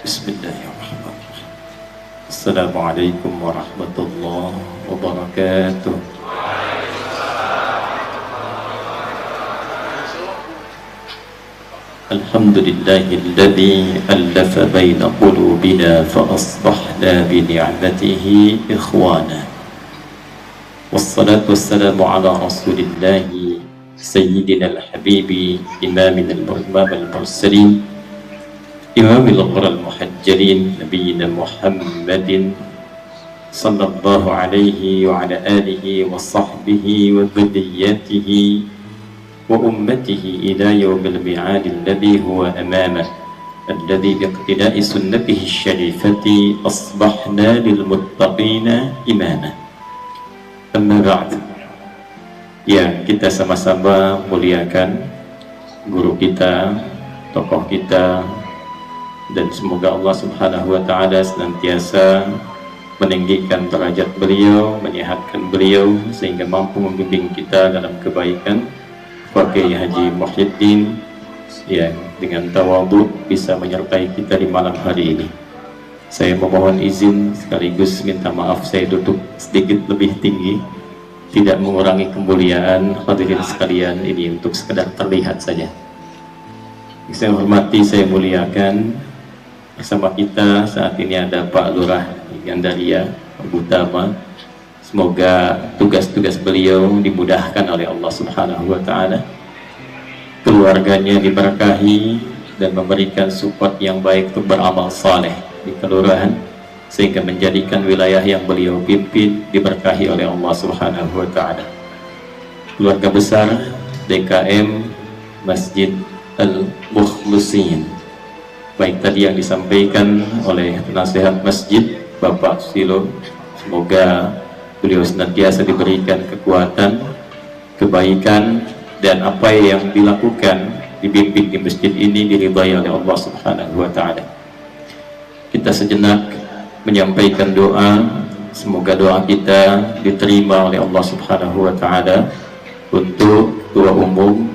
Bismillahirrahmanirrahim. Assalamualaikum warahmatullahi wabarakatuh. Alhamdulillahilladzi allafa baina qulubina fa asbahna bi ni'matihi ikhwana. Wassalatu wassalamu ala rasulillahi sayyidina al-habibi imamina al-mursalin Imamil Ghurral Muhajjalin Nabiyyina Muhammadin sallallahu alaihi wa ala alihi wa sahbihi wa dhurriyyatihi wa ummatihi ila yawmil mi'ad alladhi huwa amamah alladhi biiqtida'i sunnatihi syarifati asbahna lil muttaqina imama. Amma ba'd. Ya, kita sama-sama muliakan guru kita, tokoh kita, dan semoga Allah Subhanahu wa Ta'ala senantiasa meninggikan derajat beliau, menyehatkan beliau sehingga mampu membimbing kita dalam kebaikan. Pak Kiai Haji Muhyiddin yang dengan tawadhu bisa menyertai kita di malam hari ini. Saya memohon izin sekaligus minta maaf saya duduk sedikit lebih tinggi, tidak mengurangi kemuliaan hadirin sekalian, ini untuk sekedar terlihat saja. Saya hormati, saya muliakan. Bersama kita saat ini ada Pak Lurah Gandaria Utama. Semoga tugas-tugas beliau dimudahkan oleh Allah Subhanahu wa Ta'ala, keluarganya diberkahi dan memberikan support yang baik untuk beramal saleh di kelurahan, sehingga menjadikan wilayah yang beliau pimpin diberkahi oleh Allah Subhanahu wa Ta'ala. Keluarga besar DKM Masjid Al-Mukhlisin, baik tadi yang disampaikan oleh penasihat masjid Bapak Silo, semoga beliau senantiasa diberikan kekuatan, kebaikan, dan apa yang dilakukan dibimbing di masjid ini diridhai oleh Allah Subhanahu wa Ta'ala. Kita sejenak menyampaikan doa, semoga doa kita diterima oleh Allah Subhanahu wa Ta'ala untuk Ketua Umum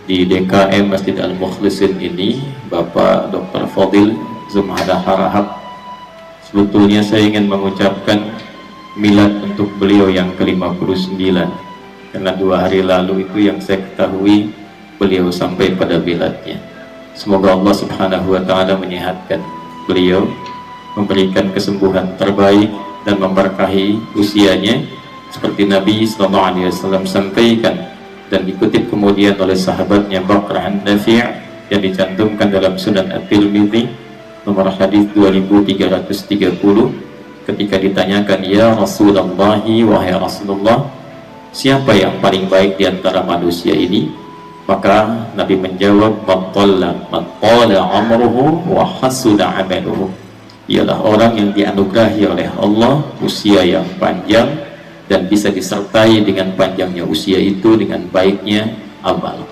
di DKM Masjid Al-Mukhlisin ini, Bapak Dr. Fadil Zumhada Harahap. Sebetulnya saya ingin mengucapkan milad untuk beliau yang ke-59, karena 2 hari lalu itu yang saya ketahui beliau sampai pada miladnya. Semoga Allah Subhanahu wa Ta'ala menyehatkan beliau, memberikan kesembuhan terbaik dan memberkahi usianya seperti Nabi SAW sampaikan dan dikutip kemudian oleh sahabatnya Bakr an-Nafi' yang dicantumkan dalam Sunan At-Tirmidzi nomor hadis 2330, ketika ditanyakan, ya Rasulullah, wahai Rasulullah, siapa yang paling baik di antara manusia ini? Maka Nabi menjawab, man qala amruhu wa hasuna amaluhu, ialah orang yang dianugerahi oleh Allah usia yang panjang dan bisa disertai dengan panjangnya usia itu dengan baiknya amal.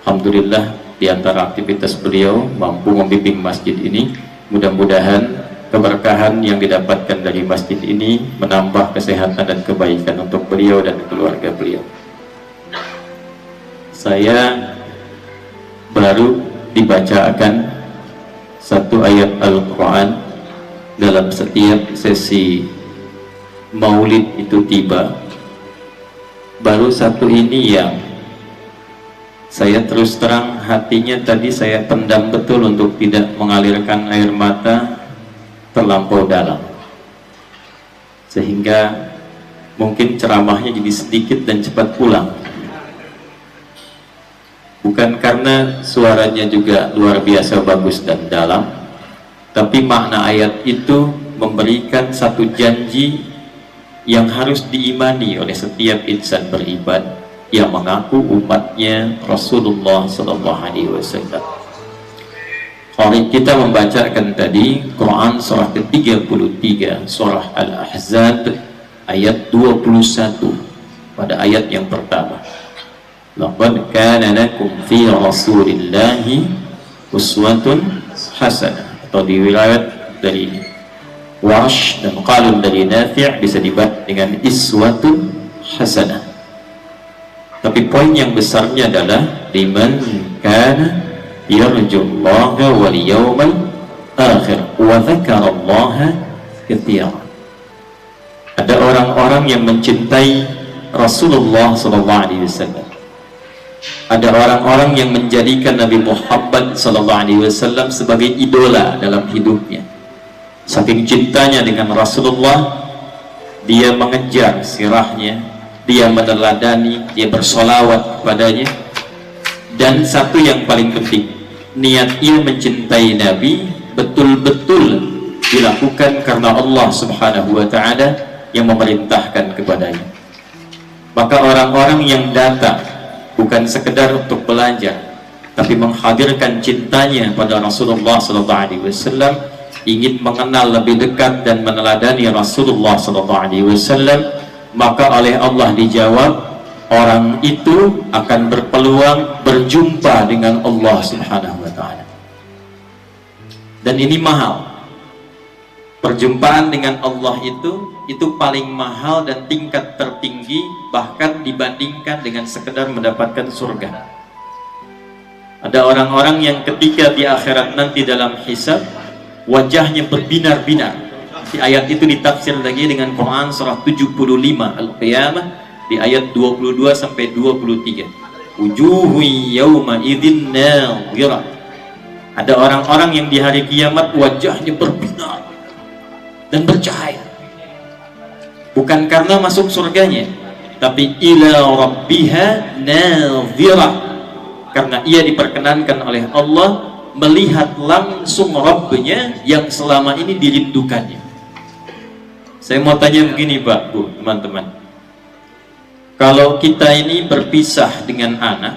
Alhamdulillah, di antara aktivitas beliau mampu membimbing masjid ini. Mudah-mudahan keberkahan yang didapatkan dari masjid ini menambah kesehatan dan kebaikan untuk beliau dan keluarga beliau. Saya baru dibacakan satu ayat Al-Quran dalam setiap sesi maulid itu tiba. Baru satu ini yang saya terus terang hatinya tadi saya pendam betul untuk tidak mengalirkan air mata terlampau dalam, sehingga mungkin ceramahnya jadi sedikit dan cepat pulang. Bukan karena suaranya juga luar biasa bagus dan dalam, tapi makna ayat itu memberikan satu janji yang harus diimani oleh setiap insan beriman yang mengaku umatnya Rasulullah SAW. Qari kita membacakan tadi Quran surah ke-33, surah Al-Ahzab ayat 21 pada ayat yang pertama. laqad kana lakum fi rasulillahi uswatun hasanah. Atau di riwayat dari Warsh dan qalun dari Nafi' bisa dibaca dengan iswatun hasanah. Tapi poin yang besarnya adalah liman kana yarjullaha wal yawmal akhir wa dzakarallaha katsiran. Ada orang-orang yang mencintai Rasulullah SAW. Ada orang-orang yang menjadikan Nabi Muhammad SAW sebagai idola dalam hidupnya. Saking cintanya dengan Rasulullah, dia mengejar sirahnya, dia meneladani, dia bersolawat kepadanya. Dan satu yang paling penting, niat ia mencintai Nabi betul-betul dilakukan karena Allah Subhanahu wa Ta'ala yang memerintahkan kepadanya. Maka orang-orang yang datang bukan sekedar untuk belajar, tapi menghadirkan cintanya pada Rasulullah SAW, ingin mengenal lebih dekat dan meneladani Rasulullah SAW, maka oleh Allah dijawab, orang itu akan berpeluang berjumpa dengan Allah Subhanahu wa Ta'ala. Dan ini mahal. Perjumpaan dengan Allah itu paling mahal dan tingkat tertinggi, bahkan dibandingkan dengan sekedar mendapatkan surga. Ada orang-orang yang ketika di akhirat nanti dalam hisab, wajahnya berbinar-binar. Di ayat itu ditafsir lagi dengan Quran surah 75 Al-Qiyamah di ayat 22 sampai 23. Wujuhu yawma idzin nadhirah. Ada orang-orang yang di hari kiamat wajahnya berbinar dan bercahaya, bukan karena masuk surganya, tapi ila rabbiha nadhirah, karena ia diperkenankan oleh Allah melihat langsung Rabbnya yang selama ini dirindukannya. Saya mau tanya begini Pak, Bu, teman-teman, kalau kita ini berpisah dengan anak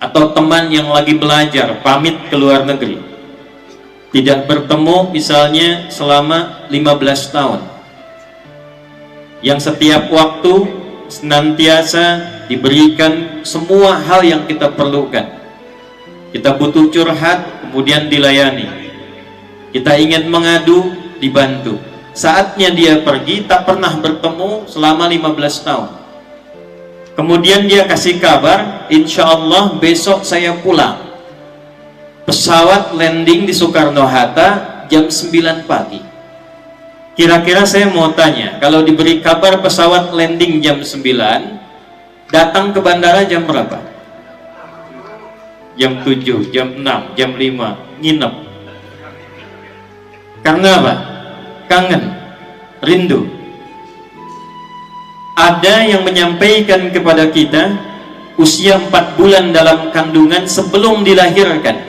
atau teman yang lagi belajar pamit ke luar negeri, tidak bertemu misalnya selama 15 tahun, yang setiap waktu senantiasa diberikan semua hal yang kita perlukan. Kita butuh curhat, kemudian dilayani. Kita ingin mengadu, dibantu. Saatnya dia pergi, tak pernah bertemu selama 15 tahun. Kemudian dia kasih kabar, insya Allah besok saya pulang. Pesawat landing di Soekarno-Hatta jam 9 pagi. Kira-kira saya mau tanya, kalau diberi kabar pesawat landing jam 9, datang ke bandara jam berapa? Jam 7, jam 6, jam 5, nginep. Karena apa? Kangen, rindu. Ada yang menyampaikan kepada kita usia 4 bulan dalam kandungan sebelum dilahirkan,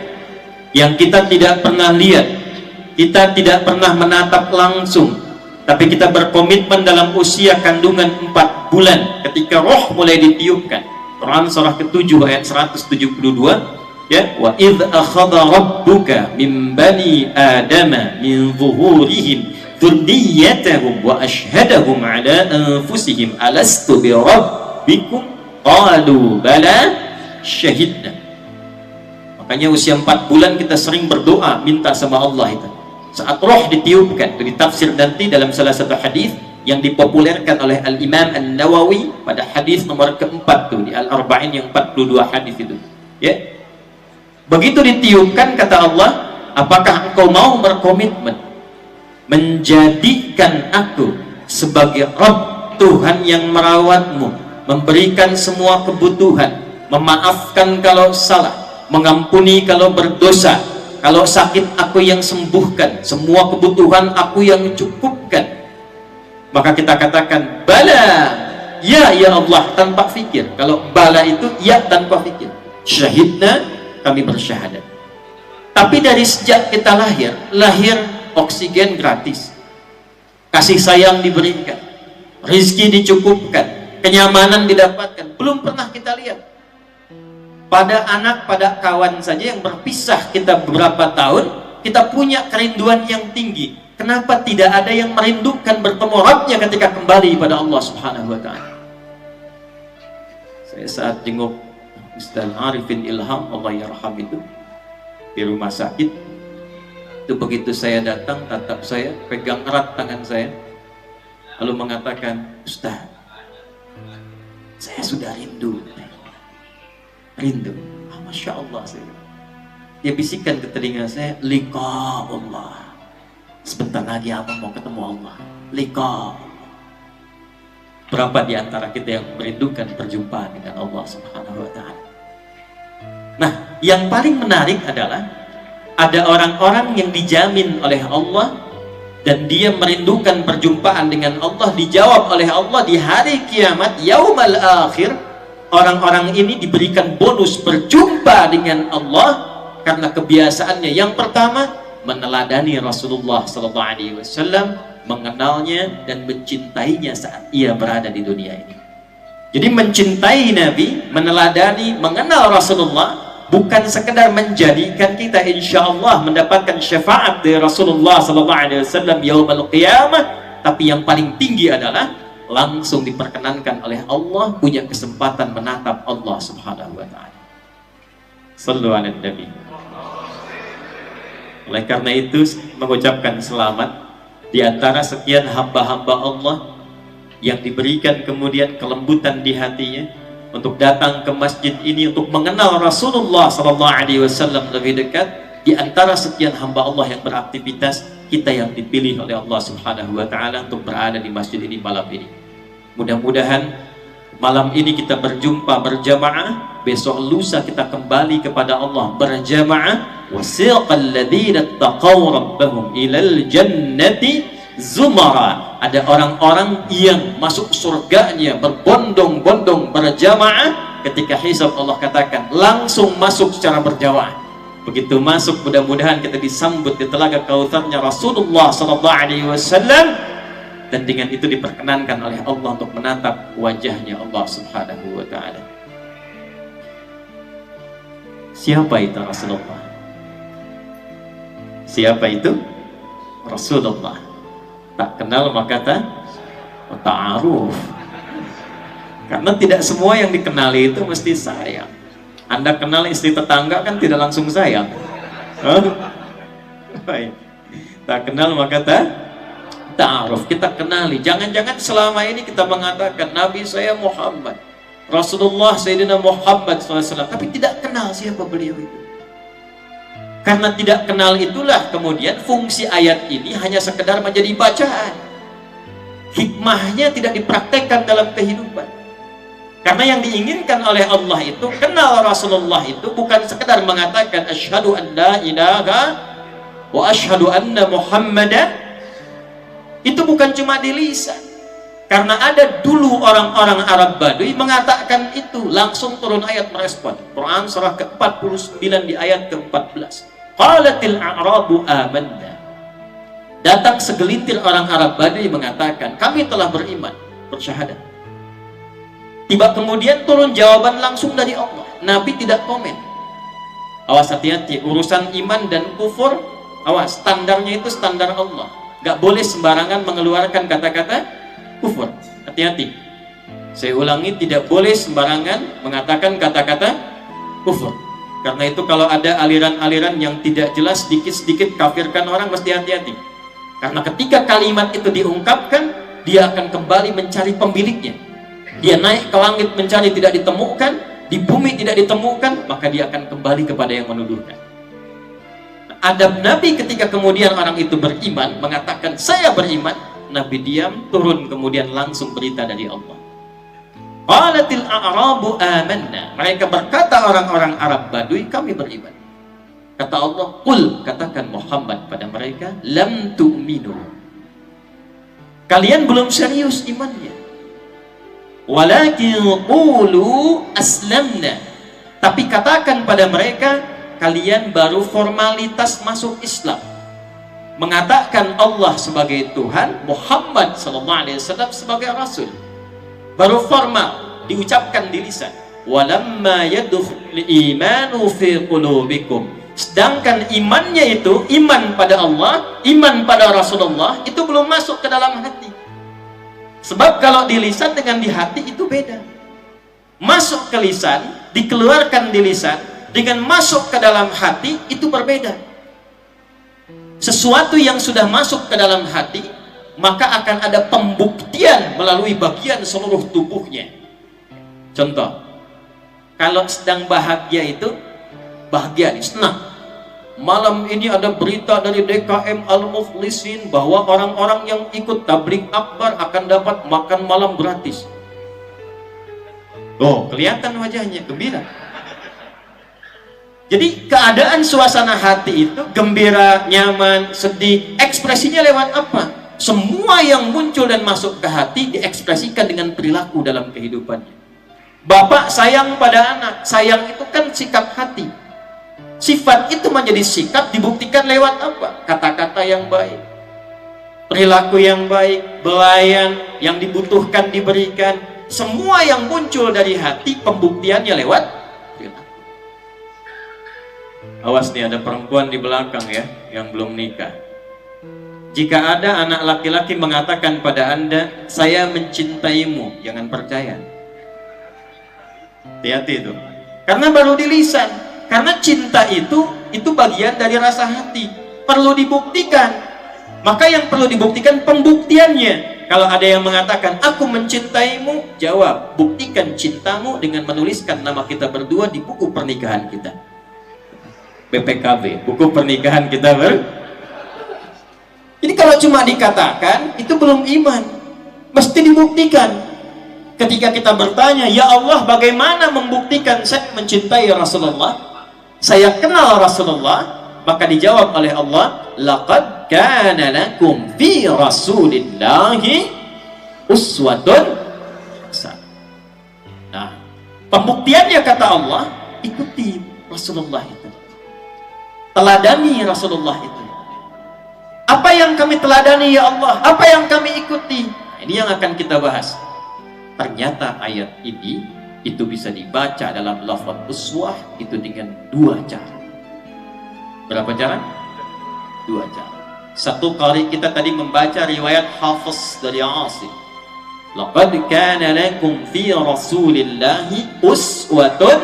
yang kita tidak pernah lihat, kita tidak pernah menatap langsung, tapi kita berkomitmen dalam usia kandungan 4 bulan ketika roh mulai ditiupkan. Quran surah ke-7 ayat 172, ya, wa idh akhadha rabbuka min bani adama min zuhurihim dzurriyyatahum wa ashhadahum ala anfusihim alastu bi rabbikum qalu bala syahidna. Makanya usia 4 bulan kita sering berdoa minta sama Allah itu. Saat roh ditiupkan, itu ditafsir nanti dalam salah satu hadis yang dipopulerkan oleh Al-Imam An-Nawawi pada hadis nomor keempat tuh di Al-Arba'in yang 42 hadis itu. Ya. Begitu ditiupkan kata Allah, apakah engkau mau berkomitmen menjadikan aku sebagai Rabb, Tuhan yang merawatmu, memberikan semua kebutuhan, memaafkan kalau salah, mengampuni kalau berdosa, kalau sakit aku yang sembuhkan, semua kebutuhan aku yang cukupkan. Maka kita katakan bala, ya Allah, tanpa fikir. Kalau bala itu ya tanpa fikir. Syahidna, kami bersyahadat. Tapi dari sejak kita lahir oksigen gratis, kasih sayang diberikan, rizki dicukupkan, kenyamanan didapatkan. Belum pernah kita lihat pada anak, pada kawan saja yang berpisah kita beberapa tahun, kita punya kerinduan yang tinggi. Kenapa tidak ada yang merindukan bertemu Rabbnya ketika kembali pada Allah Subhanahu wa Ta'ala? Saya saat jenguk Ustaz Arifin Ilham, Allah yarham, itu di rumah sakit, itu begitu saya datang, tatap saya, pegang erat tangan saya, lalu mengatakan, Ustaz, saya sudah rindu. Masya Allah. Dia bisikkan ke telinga saya, liqa Allah, sebentar lagi abang mau ketemu Allah. Liqa. Berapa di antara kita yang merindukan perjumpaan dengan Allah Subhanahu wa Ta'ala? Nah, yang paling menarik adalah ada orang-orang yang dijamin oleh Allah dan dia merindukan perjumpaan dengan Allah, dijawab oleh Allah di hari kiamat, yaumal akhir. Orang-orang ini diberikan bonus berjumpa dengan Allah karena kebiasaannya. Yang pertama, meneladani Rasulullah SAW, mengenalnya dan mencintainya saat ia berada di dunia ini. Jadi mencintai Nabi, meneladani, mengenal Rasulullah, bukan sekedar menjadikan kita insya Allah mendapatkan syafaat dari Rasulullah SAW yaumul qiyamah, tapi yang paling tinggi adalah langsung diperkenankan oleh Allah punya kesempatan menatap Allah Subhanahu wa Ta'ala. Sallu ala Nabi. Oleh karena itu mengucapkan selamat di antara sekian hamba-hamba Allah yang diberikan kemudian kelembutan di hatinya untuk datang ke masjid ini untuk mengenal Rasulullah SAW lebih dekat. Di antara sekian hamba Allah yang beraktivitas, kita yang dipilih oleh Allah Subhanahu wa Ta'ala untuk berada di masjid ini malam ini. Mudah-mudahan malam ini kita berjumpa berjamaah, besok lusa kita kembali kepada Allah berjamaah. Wasiqal ladzina taqaw rabbahum ilal jannati zumara. Ada orang-orang yang masuk surganya berbondong-bondong berjamaah. Ketika hisab Allah katakan langsung masuk secara berjamaah. Begitu masuk, mudah-mudahan kita disambut di telaga Kautsarnya Rasulullah SAW. Dan dengan itu diperkenankan oleh Allah untuk menatap wajahnya Allah Subhanahu wa Ta'ala. Siapa itu Rasulullah? Siapa itu Rasulullah? Tak kenal maka ta'aruf. Karena tidak semua yang dikenali itu mesti sayang. Anda kenal istri tetangga kan tidak langsung sayang. Baik. Tak kenal maka ta'aruf, kita kenali. Jangan-jangan selama ini kita mengatakan Nabi saya Muhammad, Rasulullah Sayyidina Muhammad SAW, tapi tidak kenal siapa beliau itu. Karena tidak kenal itulah kemudian fungsi ayat ini hanya sekedar menjadi bacaan. Hikmahnya tidak dipraktekkan dalam kehidupan. Karena yang diinginkan oleh Allah itu, kenal Rasulullah itu bukan sekedar mengatakan asyhadu an la ilaha wa asyhadu anna Muhammadan. Itu bukan cuma di lisan. Karena ada dulu orang-orang Arab Baduy mengatakan itu, langsung turun ayat merespon. Quran surah ke-49 di ayat ke-14. Qalatil a'rabu amanna. Datang segelintir orang Arab Baduy mengatakan, kami telah beriman, bersyahadat. Tiba kemudian turun jawaban langsung dari Allah. Nabi tidak komen. Awas, hati-hati, urusan iman dan kufur, awas, standarnya itu standar Allah. Gak boleh sembarangan mengeluarkan kata-kata kufur. Hati-hati. Saya ulangi, tidak boleh sembarangan mengatakan kata-kata kufur. Karena itu kalau ada aliran-aliran yang tidak jelas, sedikit-sedikit kafirkan orang, mesti hati-hati. Karena ketika kalimat itu diungkapkan, dia akan kembali mencari pemiliknya. Dia naik ke langit mencari, tidak ditemukan, di bumi tidak ditemukan, maka dia akan kembali kepada yang menuduhkan. Adab Nabi ketika kemudian orang itu beriman, mengatakan saya beriman, Nabi diam, turun kemudian langsung berita dari Allah. Qalatil a'rabu amanna. Mereka berkata orang-orang Arab Baduy, kami beriman. Kata Allah, qul, katakan Muhammad pada mereka, lam tu'minu. Kalian belum serius imannya. Walakin qulu aslamna. Tapi katakan pada mereka, kalian baru formalitas masuk Islam. Mengatakan Allah sebagai Tuhan, Muhammad SAW sebagai Rasul. Baru formal, diucapkan di lisan. Walamma yadkhul imanu fi qulubikum. Sedangkan imannya itu, iman pada Allah, iman pada Rasulullah, itu belum masuk ke dalam hati. Sebab kalau di lisan dengan di hati itu beda. masuk ke lisan, dikeluarkan di lisan, dengan masuk ke dalam hati, itu berbeda. Sesuatu yang sudah masuk ke dalam hati, maka akan ada pembuktian melalui bagian seluruh tubuhnya. Contoh, kalau sedang bahagia itu, bahagia nih, senang. Malam ini ada berita dari DKM Al-Muflisin bahwa orang-orang yang ikut tabligh akbar akan dapat makan malam gratis. Oh, kelihatan wajahnya gembira. Jadi keadaan suasana hati itu gembira, nyaman, sedih, ekspresinya lewat apa? Semua yang muncul dan masuk ke hati diekspresikan dengan perilaku dalam kehidupannya. Bapak sayang pada anak, sayang itu kan sikap hati. Sifat itu menjadi sikap dibuktikan lewat apa? Kata-kata yang baik, perilaku yang baik, belayan yang dibutuhkan diberikan. Semua yang muncul dari hati pembuktiannya lewat perilaku. Awas nih, ada perempuan di belakang ya yang belum nikah. Jika ada anak laki-laki mengatakan pada Anda, saya mencintaimu, jangan percaya. Hati-hati itu. Karena baru di lisan. Karena cinta itu bagian dari rasa hati. Perlu dibuktikan. Maka yang perlu dibuktikan pembuktiannya. Kalau ada yang mengatakan, aku mencintaimu, jawab, buktikan cintamu dengan menuliskan nama kita berdua di buku pernikahan kita. BPKB, buku pernikahan kita Jadi kalau cuma dikatakan, itu belum iman. Mesti dibuktikan. Ketika kita bertanya, ya Allah, bagaimana membuktikan saya mencintai Rasulullah? Saya kenal Rasulullah. Maka dijawab oleh Allah, laqad kana lakum fi Rasulillahi uswatun hasanah. Nah, pembuktiannya kata Allah, ikuti Rasulullah itu. Teladani Rasulullah itu. Apa yang kami teladani ya Allah? Apa yang kami ikuti? Nah, ini yang akan kita bahas. Ternyata ayat ini itu bisa dibaca dalam lafaz uswah itu dengan dua cara. Berapa cara? Dua cara. Satu kali kita tadi membaca riwayat Hafiz dari Asim. Laqad kana lakum fi Rasulillahi uswatun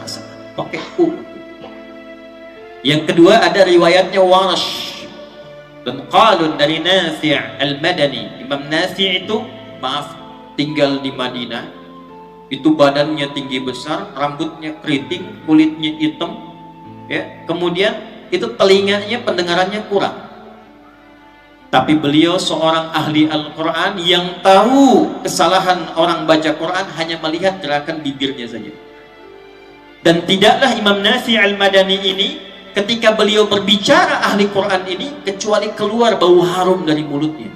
hasanah. Pakai u. Yang kedua ada riwayatnya Warash dan Qalun dari Nafi' Al-Madani. Imam Nafi' itu tinggal di Madinah. Itu badannya tinggi besar, rambutnya keriting, kulitnya hitam. Ya, kemudian itu telinganya pendengarannya kurang. Tapi beliau seorang ahli Al-Quran yang tahu kesalahan orang baca Quran hanya melihat gerakan bibirnya saja. Dan tidaklah Imam Nafi' Al-Madani ini ketika beliau berbicara ahli Quran ini kecuali keluar bau harum dari mulutnya.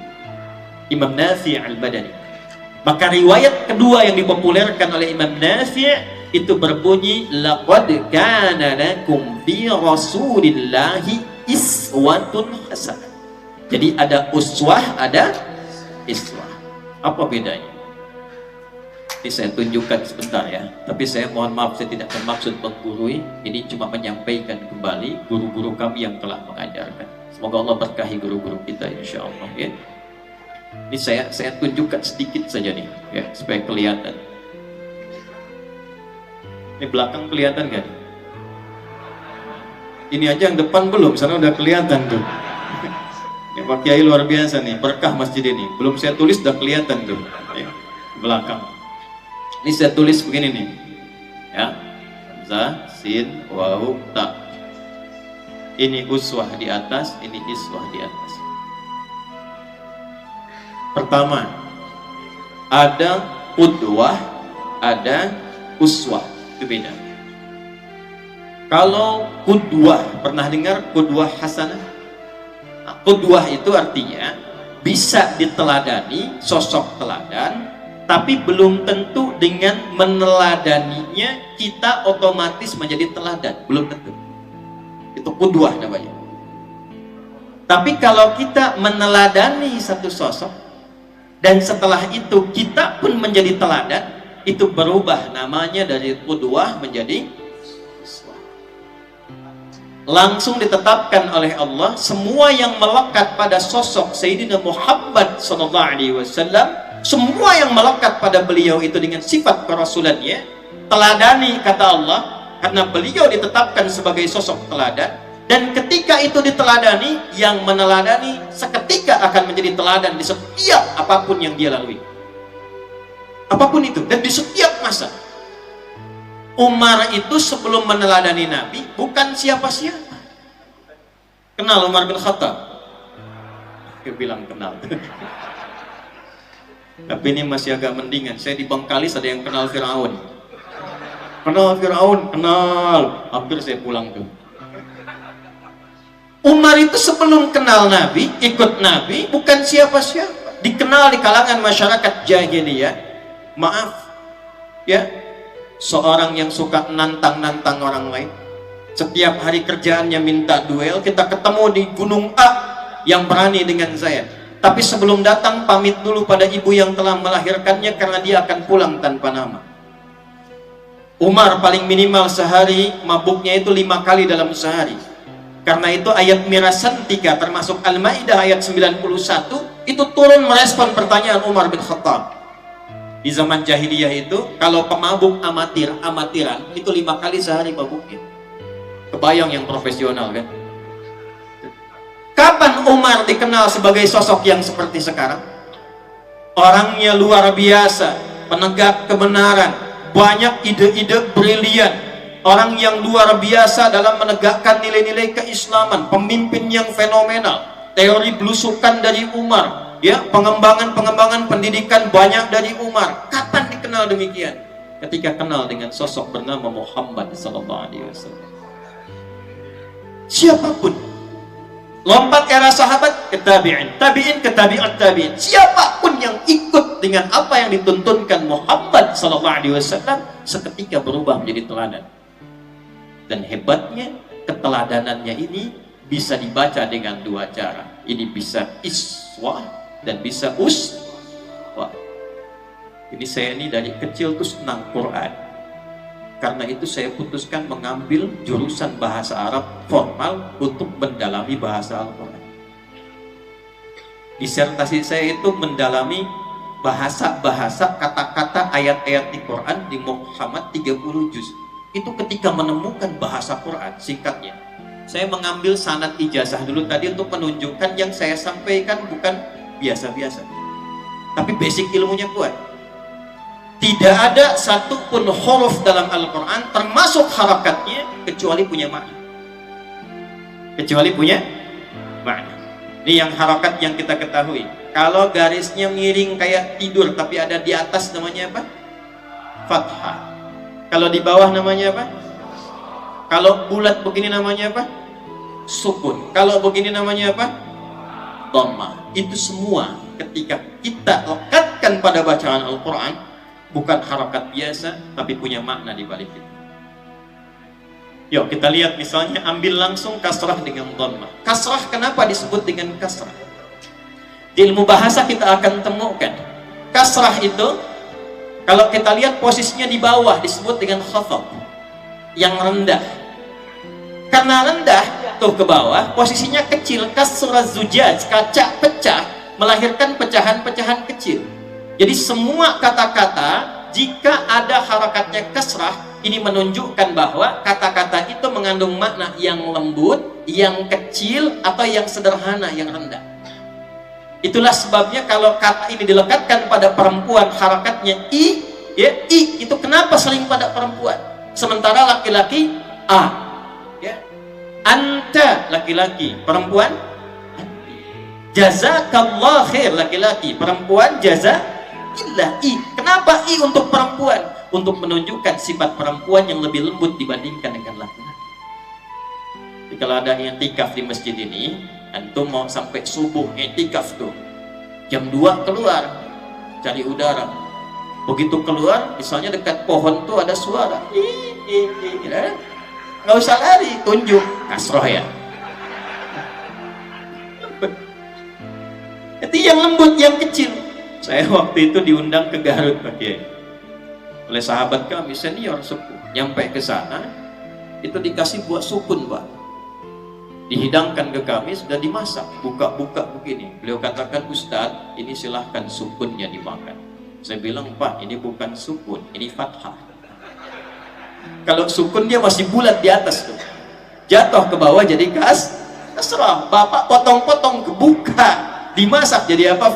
Imam Nafi' Al-Madani. Maka riwayat kedua yang dipopulerkan oleh Imam Nafi' itu berbunyi laqad kana lakum fi Rasulillahi iswatun hasanah. Jadi ada uswah, ada iswah. Apa bedanya? Ini saya tunjukkan sebentar ya. Tapi saya mohon maaf, saya tidak bermaksud menggurui. Ini cuma menyampaikan kembali guru-guru kami yang telah mengajarkan. Semoga Allah berkahi guru-guru kita insyaallah ya. Ini saya tunjukkan sedikit saja nih ya supaya kelihatan. Ini belakang kelihatan kan? Ini aja yang depan belum, sana udah kelihatan tuh. Ini Pak Kiai luar biasa nih, berkah masjid ini. Belum saya tulis udah kelihatan tuh ya, belakang. Ini saya tulis begini nih ya, hamzah, sin, waw, ta. Ini uswah di atas, ini iswah di atas. Pertama, ada qudwah, ada uswah. Itu beda. Kalau qudwah, pernah dengar qudwah hasanah? Nah, qudwah itu artinya bisa diteladani, sosok teladan, tapi belum tentu dengan meneladaninya kita otomatis menjadi teladan, belum tentu. Itu qudwah namanya. Tapi kalau kita meneladani satu sosok dan setelah itu kita pun menjadi teladan, itu berubah namanya dari qudwah menjadi uswah. Langsung ditetapkan oleh Allah semua yang melekat pada sosok Sayyidina Muhammad SAW semua yang melekat pada beliau itu dengan sifat kerasulannya, teladani kata Allah, karena beliau ditetapkan sebagai sosok teladan. Dan ketika itu diteladani, yang meneladani seketika akan menjadi teladan di setiap apapun yang dia lalui, apapun itu, dan di setiap masa. Umar itu sebelum meneladani Nabi bukan siapa-siapa. Kenal Umar bin Khattab? Dia bilang kenal. Tapi ini masih agak mendingan. Saya di Bangkalis ada yang kenal Firaun. Kenal Firaun, kenal. Hampir saya pulang tuh. Umar itu sebelum kenal Nabi, ikut Nabi, bukan siapa-siapa. Dikenal di kalangan masyarakat jahiliyah. Maaf, ya, seorang yang suka nantang-nantang orang lain. Setiap hari kerjaannya minta duel. Kita ketemu di Gunung A, yang berani dengan saya. Tapi sebelum datang pamit dulu pada ibu yang telah melahirkannya, karena dia akan pulang tanpa nama. Umar paling minimal sehari mabuknya itu 5 kali dalam sehari. Karena itu ayat mirasan 3 termasuk Al-Maidah ayat 91 itu turun merespon pertanyaan Umar bin Khattab. Di zaman jahiliyah itu kalau pemabuk amatiran itu 5 kali sehari mabuknya. Kebayang yang profesional kan? Kapan Umar dikenal sebagai sosok yang seperti sekarang? Orangnya luar biasa, penegak kebenaran, banyak ide-ide brilian, orang yang luar biasa dalam menegakkan nilai-nilai keislaman, pemimpin yang fenomenal, teori belusukan dari Umar, ya, pengembangan pendidikan banyak dari Umar. Kapan dikenal demikian? Ketika kenal dengan sosok bernama Muhammad SAW. Siapapun, lompat era sahabat ke tabi'in, tabi'in ke tabi'at tabi'in, siapapun yang ikut dengan apa yang dituntunkan Muhammad SAW seketika berubah menjadi teladan. Dan hebatnya keteladanannya ini bisa dibaca dengan 2 cara. Ini bisa iswah dan bisa uswah. Ini saya ini dari kecil tuh senang Quran. Karena itu saya putuskan mengambil jurusan bahasa Arab formal untuk mendalami bahasa Al-Quran. Disertasi saya itu mendalami bahasa-bahasa, kata-kata, ayat-ayat di Quran di Muhammad 30 juz. Itu ketika menemukan bahasa Quran, singkatnya, saya mengambil sanad ijazah dulu tadi untuk menunjukkan yang saya sampaikan bukan biasa-biasa, tapi basic ilmunya kuat. Tidak ada satupun huruf dalam Al-Quran termasuk harakatnya kecuali punya makna. Kecuali punya makna. Ini yang harakat yang kita ketahui. Kalau garisnya miring kayak tidur tapi ada di atas, namanya apa? Fathah. Kalau di bawah namanya apa? Kalau bulat begini namanya apa? Sukun. Kalau begini namanya apa? Dhammah. Itu semua ketika kita lekatkan pada bacaan Al-Quran, bukan harakat biasa, tapi punya makna di balik itu. Yuk kita lihat misalnya, ambil langsung kasrah dengan dhammah. Kasrah kenapa disebut dengan kasrah? Di ilmu bahasa kita akan temukan kasrah itu, kalau kita lihat posisinya di bawah disebut dengan khafad, yang rendah. Karena rendah tuh ke bawah, posisinya kecil, kasrah zujaj, kaca pecah, melahirkan pecahan-pecahan kecil. Jadi semua kata-kata jika ada harakatnya kasrah, ini menunjukkan bahwa kata-kata itu mengandung makna yang lembut, yang kecil, atau yang sederhana, yang rendah. Itulah sebabnya kalau kata ini dilekatkan pada perempuan, harakatnya i, ya, i itu kenapa sering pada perempuan, sementara laki-laki a, ya, anta laki-laki, perempuan jazakallah khair, laki-laki, perempuan jaza illa i. Kenapa i untuk perempuan? Untuk menunjukkan sifat perempuan yang lebih lembut dibandingkan dengan laki-laki. Jadi kalau ada i'tikaf di masjid ini, antum mau sampai subuh i'tikaf tuh, jam 2 keluar cari udara. Begitu keluar, misalnya dekat pohon tuh ada suara, nggak usah lari, tunjuk kasroh ya. Itu yang lembut, yang kecil. Saya waktu itu diundang ke Garut Pak Kiai oleh sahabat kami senior sepuh. Nyampe ke sana itu dikasih buah sukun Pak. Dihidangkan ke kami, sudah dimasak, buka-buka begini. Beliau katakan, Ustadz, ini silahkan sukunnya dimakan. Saya bilang, Pak, ini bukan sukun, ini fathah. Kalau sukun dia masih bulat di atas tuh, jatuh ke bawah jadi kasrah. Bapak potong-potong kebuka, dimasak jadi apa?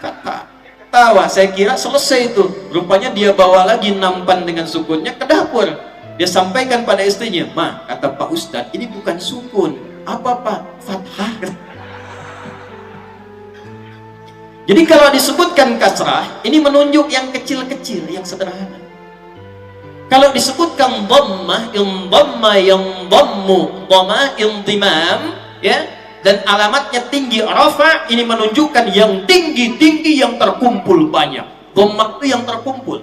Fathah. Tawa, saya kira selesai itu. Rupanya dia bawa lagi nampan dengan sukunnya ke dapur. Dia sampaikan pada istrinya, Ma, kata Pak Ustadz, ini bukan sukun. Apa Pak? Fathah. Jadi kalau disebutkan kasrah, ini menunjuk yang kecil-kecil, yang sederhana. Kalau disebutkan dhammah, in dhamma yang dhammu, dhamma indimam, ya, dan alamatnya tinggi rafa, ini menunjukkan yang tinggi-tinggi yang terkumpul banyak. Dhammah itu yang terkumpul.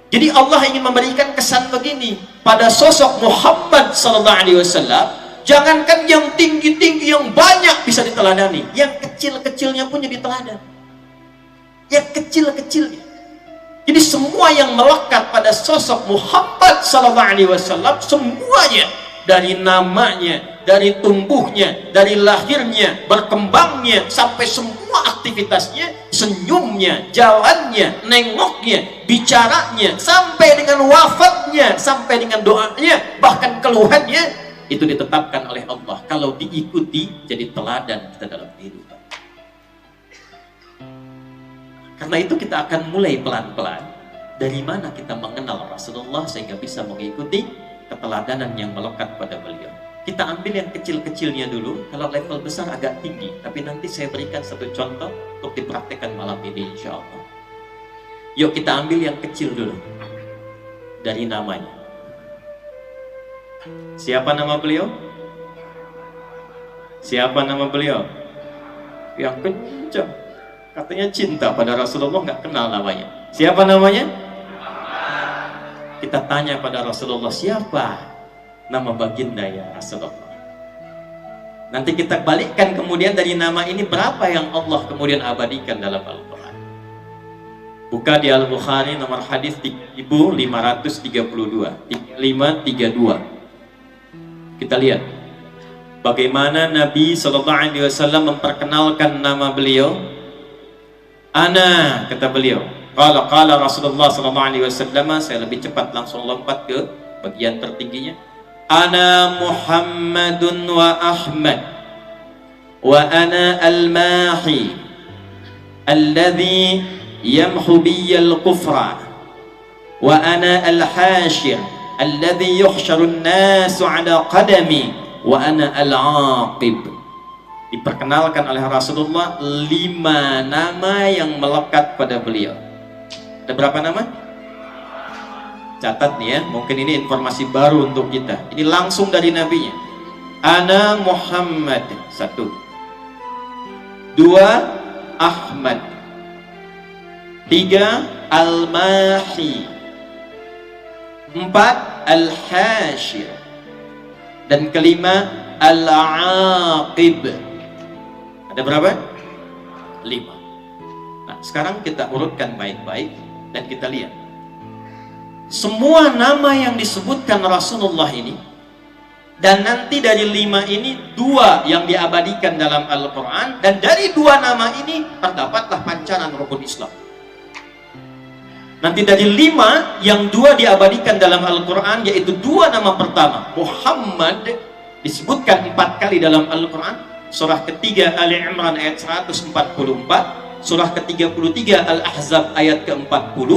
Jadi Allah ingin memberikan kesan begini pada sosok Muhammad sallallahu alaihi wasallam. Jangankan yang tinggi-tinggi yang banyak bisa diteladani, yang kecil-kecilnya pun jadi teladan. Yang kecil-kecilnya. Jadi semua yang melekat pada sosok Muhammad sallallahu alaihi wasallam, semuanya, dari namanya, dari tumbuhnya, dari lahirnya, berkembangnya, sampai semua aktivitasnya, senyumnya, jalannya, nengoknya, bicaranya, sampai dengan wafatnya, sampai dengan doanya, bahkan keluhannya, itu ditetapkan oleh Allah. Kalau diikuti, jadi teladan kita dalam kehidupan. Karena itu kita akan mulai pelan-pelan dari mana kita mengenal Rasulullah sehingga bisa mengikuti keteladanan yang melekat pada beliau. Kita ambil yang kecil-kecilnya dulu. Kalau level besar agak tinggi, tapi nanti saya berikan satu contoh untuk dipraktekkan malam ini insya Allah. Yuk kita ambil yang kecil dulu, dari namanya. Siapa nama beliau? Siapa nama beliau? Yang kencang, katanya cinta pada Rasulullah, nggak kenal namanya. Siapa namanya? Kita tanya pada Rasulullah, siapa nama baginda ya Rasulullah? Nanti kita balikkan kemudian dari nama ini berapa yang Allah kemudian abadikan dalam Al-Quran. Buka di Al-Bukhari nomor hadis 1532, 532. Kita lihat bagaimana Nabi SAW memperkenalkan nama beliau. Ana, kata beliau, qala Rasulullah SAW, saya lebih cepat langsung lompat ke bagian tertingginya. Ana Muhammadun wa Ahmad wa ana al-mahi alladhi yamhu biyyal kufra wa ana al-hashir alladhi yuhsyarun nasu ala qadami wa ana al-aqib. Diperkenalkan oleh Rasulullah 5 nama yang melekat pada beliau. Ada berapa nama? Catat nih ya, mungkin ini informasi baru untuk kita. Ini langsung dari nabinya. Ana Muhammad, 1. 2 Ahmad. 3 Al-Mahi. 4 Al-Hashir. Dan kelima Al-Aqib. Ada berapa? 5. Nah, sekarang kita urutkan baik-baik dan kita lihat. Semua nama yang disebutkan Rasulullah ini, dan nanti dari 5 ini 2 yang diabadikan dalam Al-Quran, dan dari 2 nama ini terdapatlah pancaran rukun Islam. Nanti dari 5 yang 2 diabadikan dalam Al-Quran, yaitu 2 nama pertama Muhammad disebutkan 4 kali dalam Al-Quran. Surah ketiga Ali Imran ayat 144, surah ke-33 Al-Ahzab ayat ke-40,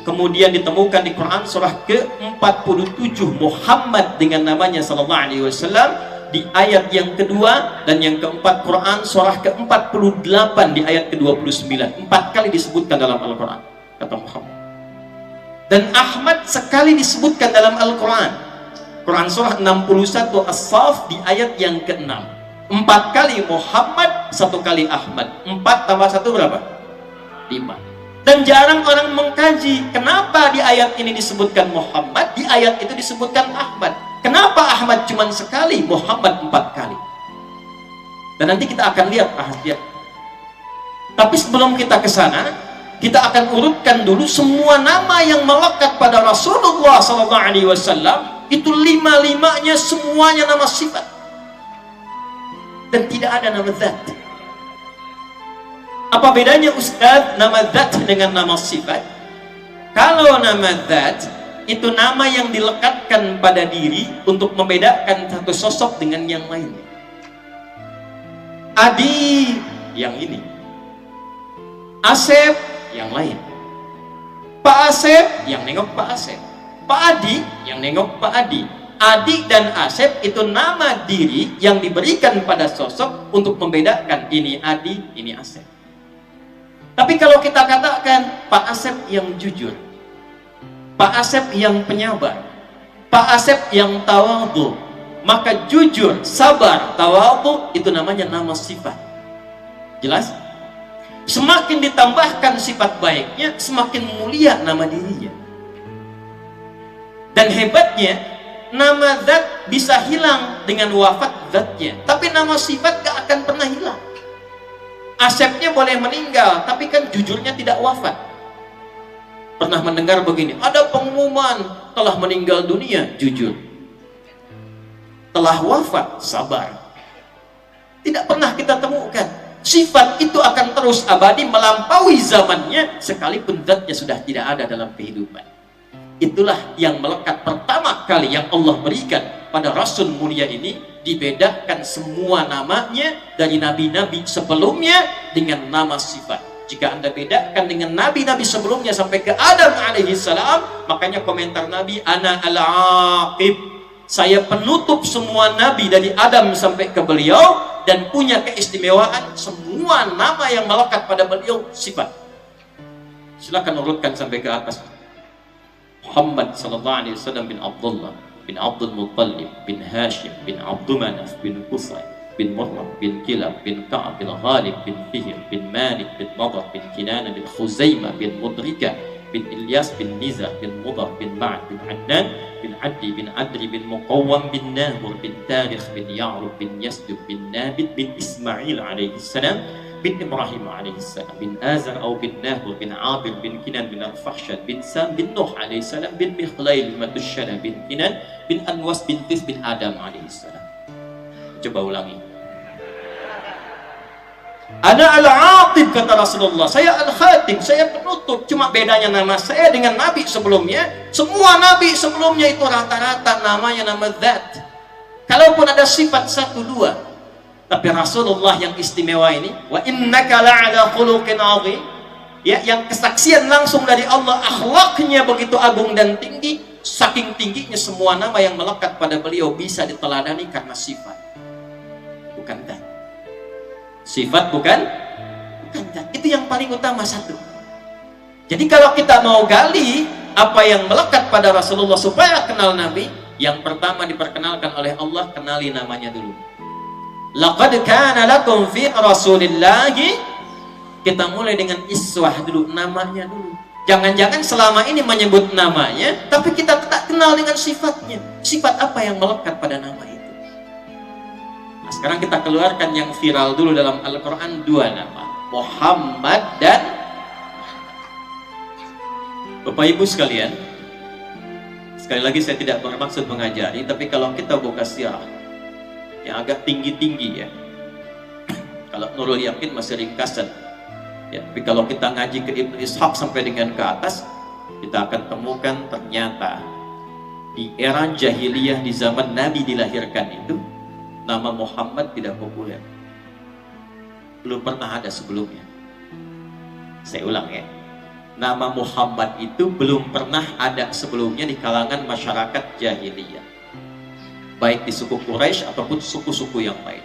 kemudian ditemukan di Quran surah ke-47 Muhammad dengan namanya sallallahu alaihi wasallam di ayat yang kedua, dan yang keempat Quran surah ke-48 di ayat ke-29. 4 kali disebutkan dalam Al-Quran kata Muhammad. Dan Ahmad sekali disebutkan dalam Al-Quran. Quran surah 61 As-Saff di ayat yang ke-6. 4 kali Muhammad, 1 kali Ahmad. 4 tambah 1 berapa? 5. Dan jarang orang mengkaji kenapa di ayat ini disebutkan Muhammad, di ayat itu disebutkan Ahmad. Kenapa Ahmad cuma sekali, Muhammad 4 kali? Dan nanti kita akan lihat rahasia. Tapi sebelum kita ke sana, kita akan urutkan dulu semua nama yang melekat pada Rasulullah SAW. Itu 5-5-nya semuanya nama sifat. dan tidak ada nama zat. Apa bedanya Ustaz nama zat dengan nama sifat? Kalau nama zat itu nama yang dilekatkan pada diri untuk membedakan satu sosok dengan yang lainnya. Adi yang ini, Asep yang lain, Pak Asep yang nengok Pak Asep, Pak Adi yang nengok Pak Adi. Adi dan Asep itu nama diri yang diberikan pada sosok untuk membedakan ini Adi, ini Asep. Tapi kalau kita katakan Pak Asep yang jujur, Pak Asep yang penyabar, Pak Asep yang tawadhu, maka jujur, sabar, tawadhu itu namanya nama sifat. Jelas? Semakin ditambahkan sifat baiknya, semakin mulia nama dirinya. Dan hebatnya, nama zat bisa hilang dengan wafat zatnya, tapi nama sifat gak akan pernah hilang. Asepnya boleh meninggal, tapi kan jujurnya tidak wafat. Pernah mendengar begini, ada pengumuman telah meninggal dunia, jujur. Telah wafat, sabar. Tidak pernah kita temukan. Sifat itu akan terus abadi melampaui zamannya, sekalipun zatnya sudah tidak ada dalam kehidupan. Itulah yang melekat pertama kali yang Allah berikan pada Rasul mulia ini, dibedakan semua namanya dari nabi-nabi sebelumnya dengan nama sifat. Jika Anda bedakan dengan nabi-nabi sebelumnya sampai ke Adam alaihissalam, makanya komentar Nabi, ana al-aqib, saya penutup semua nabi dari Adam sampai ke beliau, dan punya keistimewaan semua nama yang melekat pada beliau sifat. Silakan urutkan sampai ke atas. Muhammad sallallahu alaihi wasallam bin Abdullah bin Abdul Muttalib bin Hashim bin Abdul Manaf bin Qusay bin Murrah bin Kilab bin Ka'ab bin Ghalib bin Fihr bin Malik bin Nadar bin Kinana bin Khuzaimah bin Mudrika bin Ilyas bin Nizar bin Mudar bin Ma'ad bin Adnan bin Addi bin Adri bin Muqawwam bin Nahur bin Tarikh bin Ya'rub bin Yasdub bin Nabit bin Ismail alaihi salam bin Ibrahim alaihissalam bin Azar atau bin Nahur bin Abir bin Kinan bin Al-Fahshad bin Sam bin Nuh alaihissalam bin Mikhlail bin Matushana bin Kinan bin Anwas bin Tis bin Adam alaihissalam. Coba ulangi. Ana al-aqib, kata Rasulullah, saya al-khatim, saya penutup. Cuma bedanya nama saya dengan nabi sebelumnya, semua nabi sebelumnya itu rata-rata namanya nama zat. Kalaupun ada sifat satu dua, tapi Rasulullah yang istimewa ini, wa innaka la'ala khuluqin 'azim, ya, yang kesaksian langsung dari Allah, akhlaknya begitu agung dan tinggi, saking tingginya semua nama yang melekat pada beliau bisa diteladani karena sifat, bukan zat. Sifat bukan zat. Itu yang paling utama satu. Jadi kalau kita mau gali apa yang melekat pada Rasulullah supaya kenal Nabi, yang pertama diperkenalkan oleh Allah, kenali namanya dulu. Laqad kana lakum fi Rasulillahi, kita mulai dengan iswah dulu, namanya dulu. Jangan-jangan selama ini menyebut namanya, tapi kita tak kenal dengan sifatnya. Sifat apa yang melekat pada nama itu? Nah, sekarang kita keluarkan yang viral dulu dalam Al-Quran, dua nama, Muhammad dan Bapak Ibu sekalian. Sekali lagi saya tidak bermaksud mengajari, tapi kalau kita buka sirah yang agak tinggi-tinggi ya, kalau Nurul Yakin masih ringkasan ya, tapi kalau kita ngaji ke Ibnu Ishaq sampai dengan ke atas, kita akan temukan ternyata di era jahiliyah, di zaman Nabi dilahirkan itu, nama Muhammad tidak populer, belum pernah ada sebelumnya. Saya ulang ya, nama Muhammad itu belum pernah ada sebelumnya di kalangan masyarakat jahiliyah, baik di suku Quraisy ataupun suku-suku yang lain.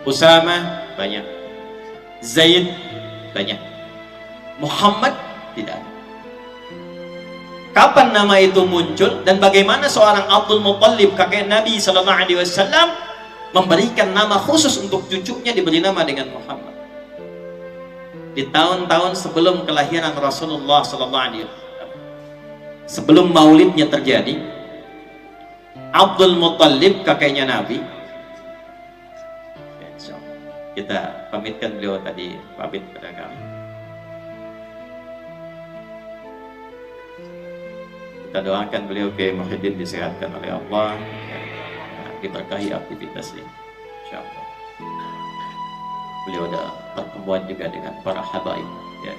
Usama banyak, Zaid banyak, Muhammad tidak ada. Kapan nama itu muncul dan bagaimana seorang Abdul Muttalib, kakek Nabi sallallahu alaihi wasallam, memberikan nama khusus untuk cucunya, diberi nama dengan Muhammad. Di tahun-tahun sebelum kelahiran Rasulullah sallallahu alaihi wasallam, sebelum maulidnya terjadi, Abdul Muttalib kakeknya Nabi, kita pamitkan beliau tadi pamit pada kami. Kita doakan beliau Kiai Muhyiddin disehatkan oleh Allah, diberkahi aktivitasnya. Masya Allah. Beliau ada pertemuan juga dengan para habaib ya.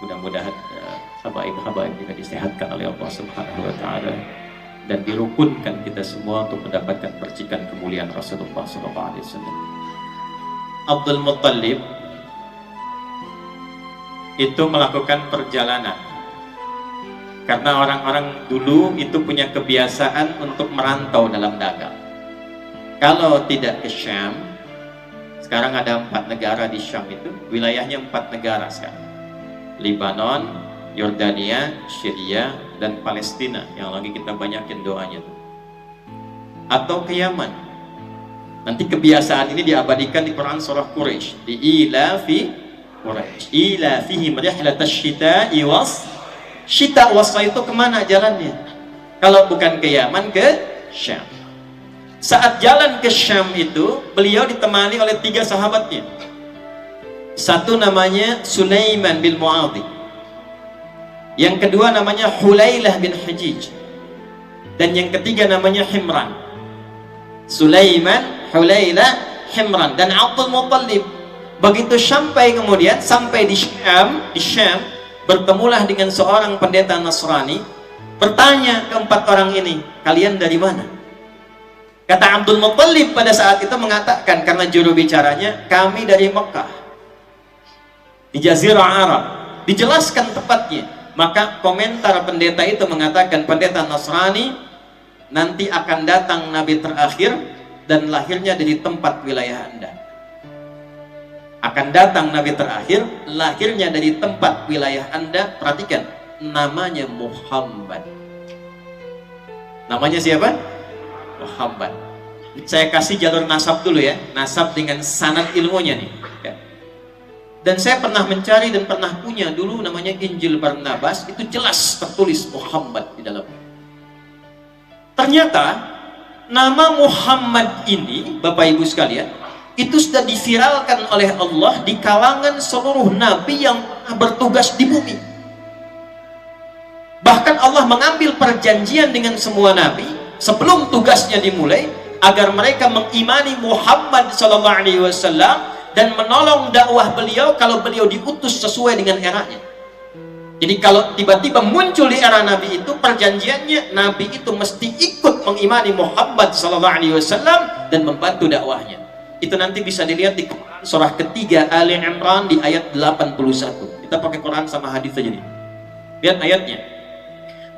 Mudah-mudahan habaib-habaib juga disehatkan oleh Allah Subhanahu wa taala dan dirukunkan kita semua untuk mendapatkan percikan kemuliaan Rasulullah sallallahu alaihi wasallam. Abdul Muttalib itu melakukan perjalanan karena orang-orang dulu itu punya kebiasaan untuk merantau dalam dagang. Kalau tidak ke Syam, sekarang ada 4 negara di Syam itu, wilayahnya 4 negara sekarang. Libanon, Yordania, Syria, dan Palestina yang lagi kita banyakin doanya tuh. Atau ke Yaman. Nanti kebiasaan ini diabadikan di Quran surah Quraisy, di ilafi Quraisy, ilafihim rihlatash syita'i was syita wasa itu kemana jalannya? Kalau bukan ke Yaman, ke Syam. Saat jalan ke Syam itu, beliau ditemani oleh 3 sahabatnya. Satu namanya Sulaiman bin Mu'adhi. Yang kedua namanya Hulailah bin Hajij. Dan yang ketiga namanya Himran. Sulaiman, Hulailah, Himran dan Abdul Muttalib. Begitu sampai di Syam, bertemulah dengan seorang pendeta Nasrani, bertanya ke 4 orang ini, kalian dari mana? Kata Abdul Muttalib pada saat itu mengatakan, karena juru bicaranya, kami dari Mekah, di Jazirah Arab. Dijelaskan tepatnya. Maka komentar pendeta itu mengatakan, pendeta Nasrani, nanti akan datang Nabi terakhir dan lahirnya dari tempat wilayah Anda. Akan datang Nabi terakhir, lahirnya dari tempat wilayah Anda. Perhatikan, namanya Muhammad. Namanya siapa? Muhammad. Saya kasih jalur nasab dulu ya, nasab dengan sanad ilmunya nih ya. Dan saya pernah mencari dan pernah punya dulu namanya Injil Barnabas, itu jelas tertulis Muhammad di dalamnya. Ternyata nama Muhammad ini, Bapak Ibu sekalian, itu sudah diviralkan oleh Allah di kalangan seluruh nabi yang bertugas di bumi. Bahkan Allah mengambil perjanjian dengan semua nabi sebelum tugasnya dimulai agar mereka mengimani Muhammad SAW dan menolong dakwah beliau kalau beliau diutus sesuai dengan eranya. Jadi kalau tiba-tiba muncul di era Nabi itu, perjanjiannya Nabi itu mesti ikut mengimani Muhammad SAW dan membantu dakwahnya. Itu nanti bisa dilihat di surah ketiga Ali Imran di ayat 81. Kita pakai Quran sama hadis saja nih. Lihat ayatnya.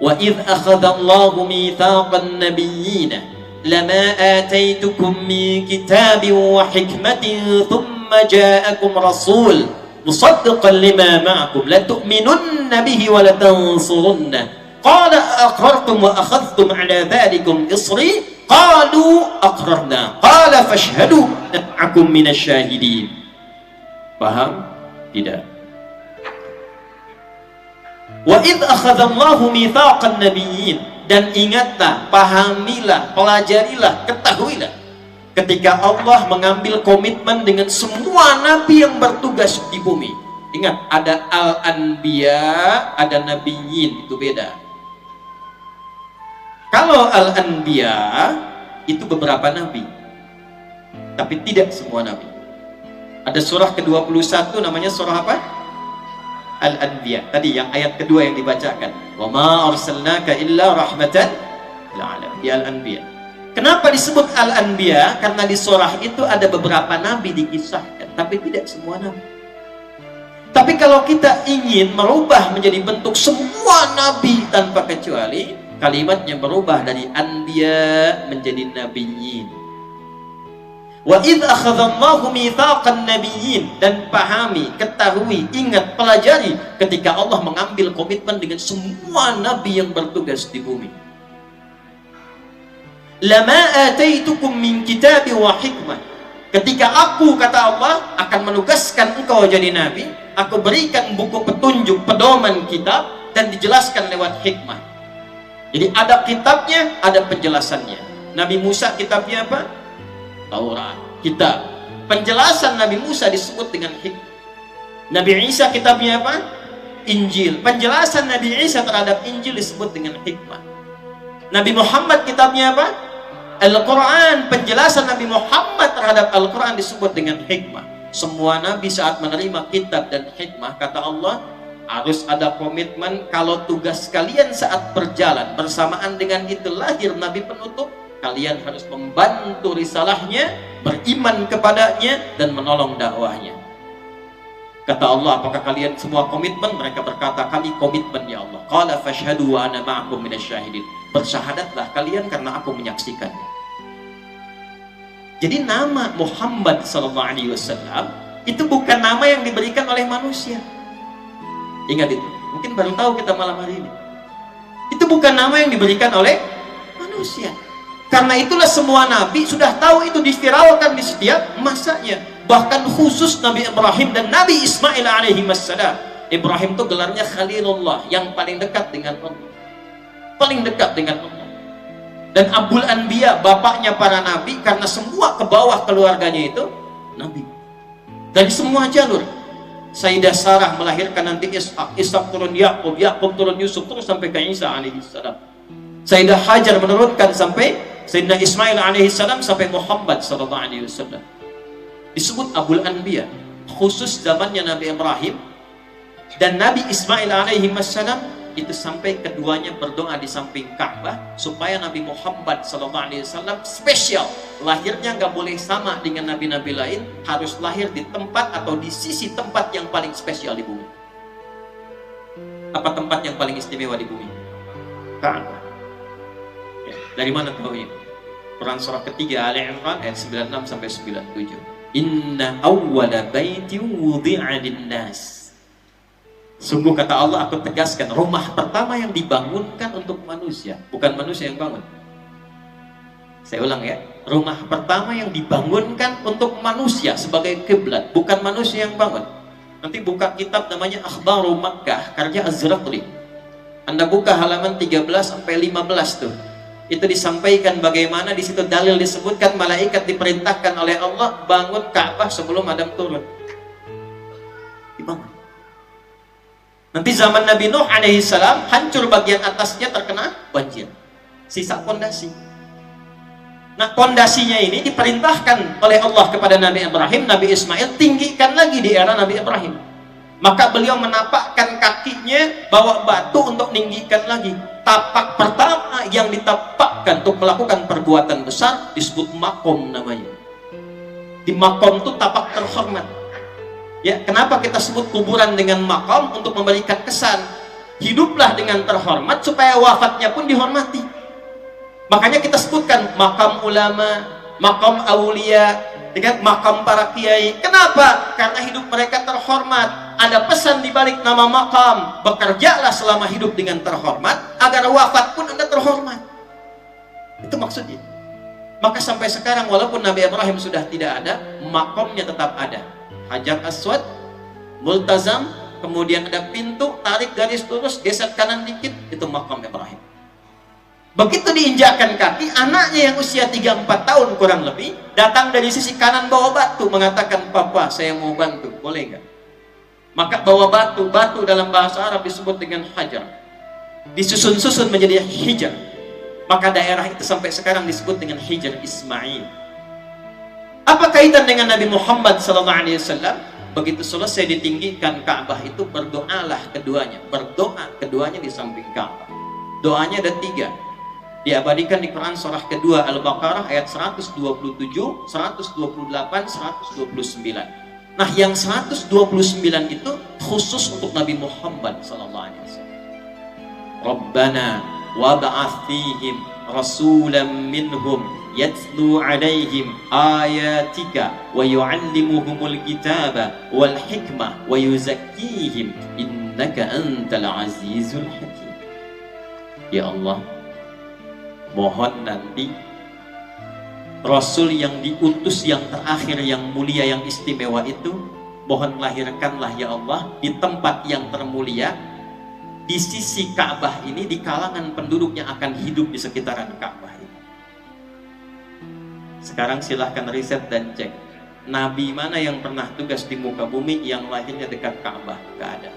Wa idh akhadallahu mitsaqan nabiyyina lama ataitukum min kitabin wa hikmatin thumma ja'akum rasul musaddiqan lima ma'akum la tu'minunna bihi wa la tansurunna qala aqrartum wa akhadhtum ala dhalikum isri qalu aqrarna qala fashhadu ma'akum minasyahidin. Paham? Tidak. Wa idh akhadallahu mitsaqan nabiyyin, dan ingatlah, pahamilah, pelajarilah, ketahuilah ketika Allah mengambil komitmen dengan semua nabi yang bertugas di bumi. Ingat, ada al-anbiya, ada nabiyyin, itu beda. Kalau al-anbiya itu beberapa nabi, tapi tidak semua nabi. Ada surah ke-21 namanya surah apa? Al-Anbiya. Tadi yang ayat kedua yang dibacakan. Wa ma arsalnaka illa rahmatan lil alamin. Di Al-Anbiya. Kenapa disebut Al-Anbiya? Karena di surah itu ada beberapa nabi dikisahkan, tapi tidak semua nabi. Tapi kalau kita ingin merubah menjadi bentuk semua nabi tanpa kecuali, kalimatnya berubah dari anbiya menjadi nabiyyin. Wa idh akhadallahu mitsaqan nabiyyin, dan pahami, ketahui, ingat, pelajari ketika Allah mengambil komitmen dengan semua nabi yang bertugas di bumi. Lama ataitukum min kitabi wa hikmah, ketika aku, kata Allah, akan menugaskan engkau jadi nabi, aku berikan buku petunjuk, pedoman kitab, dan dijelaskan lewat hikmah. Jadi ada kitabnya, ada penjelasannya. Nabi Musa kitabnya apa? Taurat, kitab. Penjelasan Nabi Musa disebut dengan hikmah. Nabi Isa kitabnya apa? Injil. Penjelasan Nabi Isa terhadap Injil disebut dengan hikmah. Nabi Muhammad kitabnya apa? Al-Quran, penjelasan Nabi Muhammad terhadap Al-Quran disebut dengan hikmah. Semua Nabi saat menerima kitab dan hikmah, kata Allah, harus ada komitmen. Kalau tugas kalian saat berjalan bersamaan dengan itu lahir Nabi penutup, kalian harus membantu risalahnya, beriman kepadanya, dan menolong dakwahnya. Kata Allah, apakah kalian semua komitmen? Mereka berkata, kami komitmen ya Allah. Qala fashhadu wa ana ma'akum minasyahidin. Bersyahadatlah kalian karena aku menyaksikannya. Jadi nama Muhammad SAW itu bukan nama yang diberikan oleh manusia. Ingat itu. Mungkin baru tahu kita malam hari ini. Itu bukan nama yang diberikan oleh manusia. Karena itulah semua nabi sudah tahu itu diviralkan di setiap masanya. Bahkan khusus Nabi Ibrahim dan Nabi Ismail alaihi wassalam. Ibrahim itu gelarnya Khalilullah, yang paling dekat dengan Allah. Paling dekat dengan Allah. Dan Abul Anbiya, bapaknya para nabi, karena semua ke bawah keluarganya itu nabi. Dari semua jalur. Sayyidah Sarah melahirkan nanti Ishak, Ishak turun Yakub, Yakub turun Yusuf, terus sampai ke Isa alaihi salam. Sayyidah Hajar menurunkan sampai Sayyidina Ismail alaihi salam sampai Muhammad sallallahu alaihi wasallam. Disebut Abul Anbiya, khusus zamannya Nabi Ibrahim dan Nabi Ismail alaihi wassalam, itu sampai keduanya berdoa di samping Ka'bah supaya Nabi Muhammad sallallahu alaihi wasallam spesial, lahirnya nggak boleh sama dengan nabi-nabi lain, harus lahir di tempat atau di sisi tempat yang paling spesial di bumi. Apa tempat yang paling istimewa di bumi? Ka'bah. Ya, dari mana tahu ini? Quran surah ketiga Ali Imran ayat 96 sampai 97. Inna awwala baitin wudi'a lin-nas. Sungguh kata Allah, aku tegaskan, rumah pertama yang dibangunkan untuk manusia, bukan manusia yang bangun. Saya ulang ya, rumah pertama yang dibangunkan untuk manusia sebagai kiblat, bukan manusia yang bangun. Nanti buka kitab namanya Akhbaru Makkah karya Az-Zurqli. Anda buka halaman 13 sampai 15 tuh. Itu disampaikan bagaimana di situ dalil disebutkan malaikat diperintahkan oleh Allah bangun Ka'bah sebelum Adam turun. Dibangun. Nanti zaman Nabi Nuh alaihi salam hancur bagian atasnya terkena banjir. Sisa pondasi. Nah, pondasinya ini diperintahkan oleh Allah kepada Nabi Ibrahim, Nabi Ismail, tinggikan lagi di era Nabi Ibrahim. Maka beliau menapakkan kakinya, bawa batu untuk meninggikan lagi. Tapak pertama yang ditapakkan untuk melakukan perbuatan besar disebut makom namanya. Di makom itu tapak terhormat. Ya, kenapa kita sebut kuburan dengan makom? Untuk memberikan kesan hiduplah dengan terhormat supaya wafatnya pun dihormati. Makanya kita sebutkan makam ulama, makam aulia, dengan makam para kiai. Kenapa? Karena hidup mereka terhormat. Ada pesan di balik nama makam. Bekerjalah selama hidup dengan terhormat agar wafat pun Anda terhormat. Itu maksudnya. Maka sampai sekarang walaupun Nabi Ibrahim sudah tidak ada, makamnya tetap ada. Hajar Aswad, multazam, kemudian ada pintu, tarik garis lurus, geser kanan dikit, itu makam Ibrahim. Begitu diinjakkan kaki, anaknya yang usia 3-4 tahun kurang lebih datang dari sisi kanan bawa batu, mengatakan, "Papa, saya mau bantu, boleh nggak?" Maka bawa batu, batu dalam bahasa Arab disebut dengan hajar, disusun-susun menjadi hijar. Maka daerah itu sampai sekarang disebut dengan Hijar Ismail. Apa kaitan dengan Nabi Muhammad SAW? Begitu selesai ditinggikan Ka'bah itu, berdoalah keduanya. Berdoa keduanya di samping Ka'bah. Doanya ada 3. Diabadikan di Quran surah kedua Al-Baqarah ayat 127, 128, 129. Nah, yang 129 itu khusus untuk Nabi Muhammad SAW. Rabbana wab'ath fihim rasulan minhum yatlu alaihim ayatika wa yu'allimuhumul kitaba wal hikmah wa yuzakkihim innaka antal azizul hakim. Ya Allah, mohon nanti Rasul yang diutus yang terakhir, yang mulia, yang istimewa itu, mohon lahirkanlah ya Allah di tempat yang termulia, di sisi Ka'bah ini, di kalangan penduduk yang akan hidup di sekitaran Ka'bah ini. Sekarang silahkan riset dan cek, Nabi mana yang pernah tugas di muka bumi yang lahirnya dekat Ka'bah? Gak ada,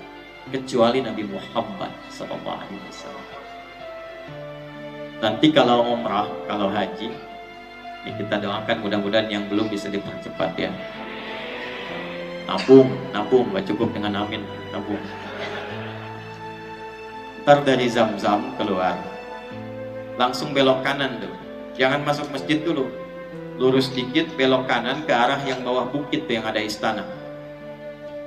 kecuali Nabi Muhammad SAW. Nanti kalau umrah, kalau haji, Ini kita doakan mudah-mudahan yang belum bisa dipercepat ya. Nabung, gak cukup dengan amin, nabung. Ntar dari Zam-Zam keluar, langsung belok kanan tuh. Jangan masuk masjid dulu. Lurus dikit, belok kanan ke arah yang bawah bukit tuh yang ada istana.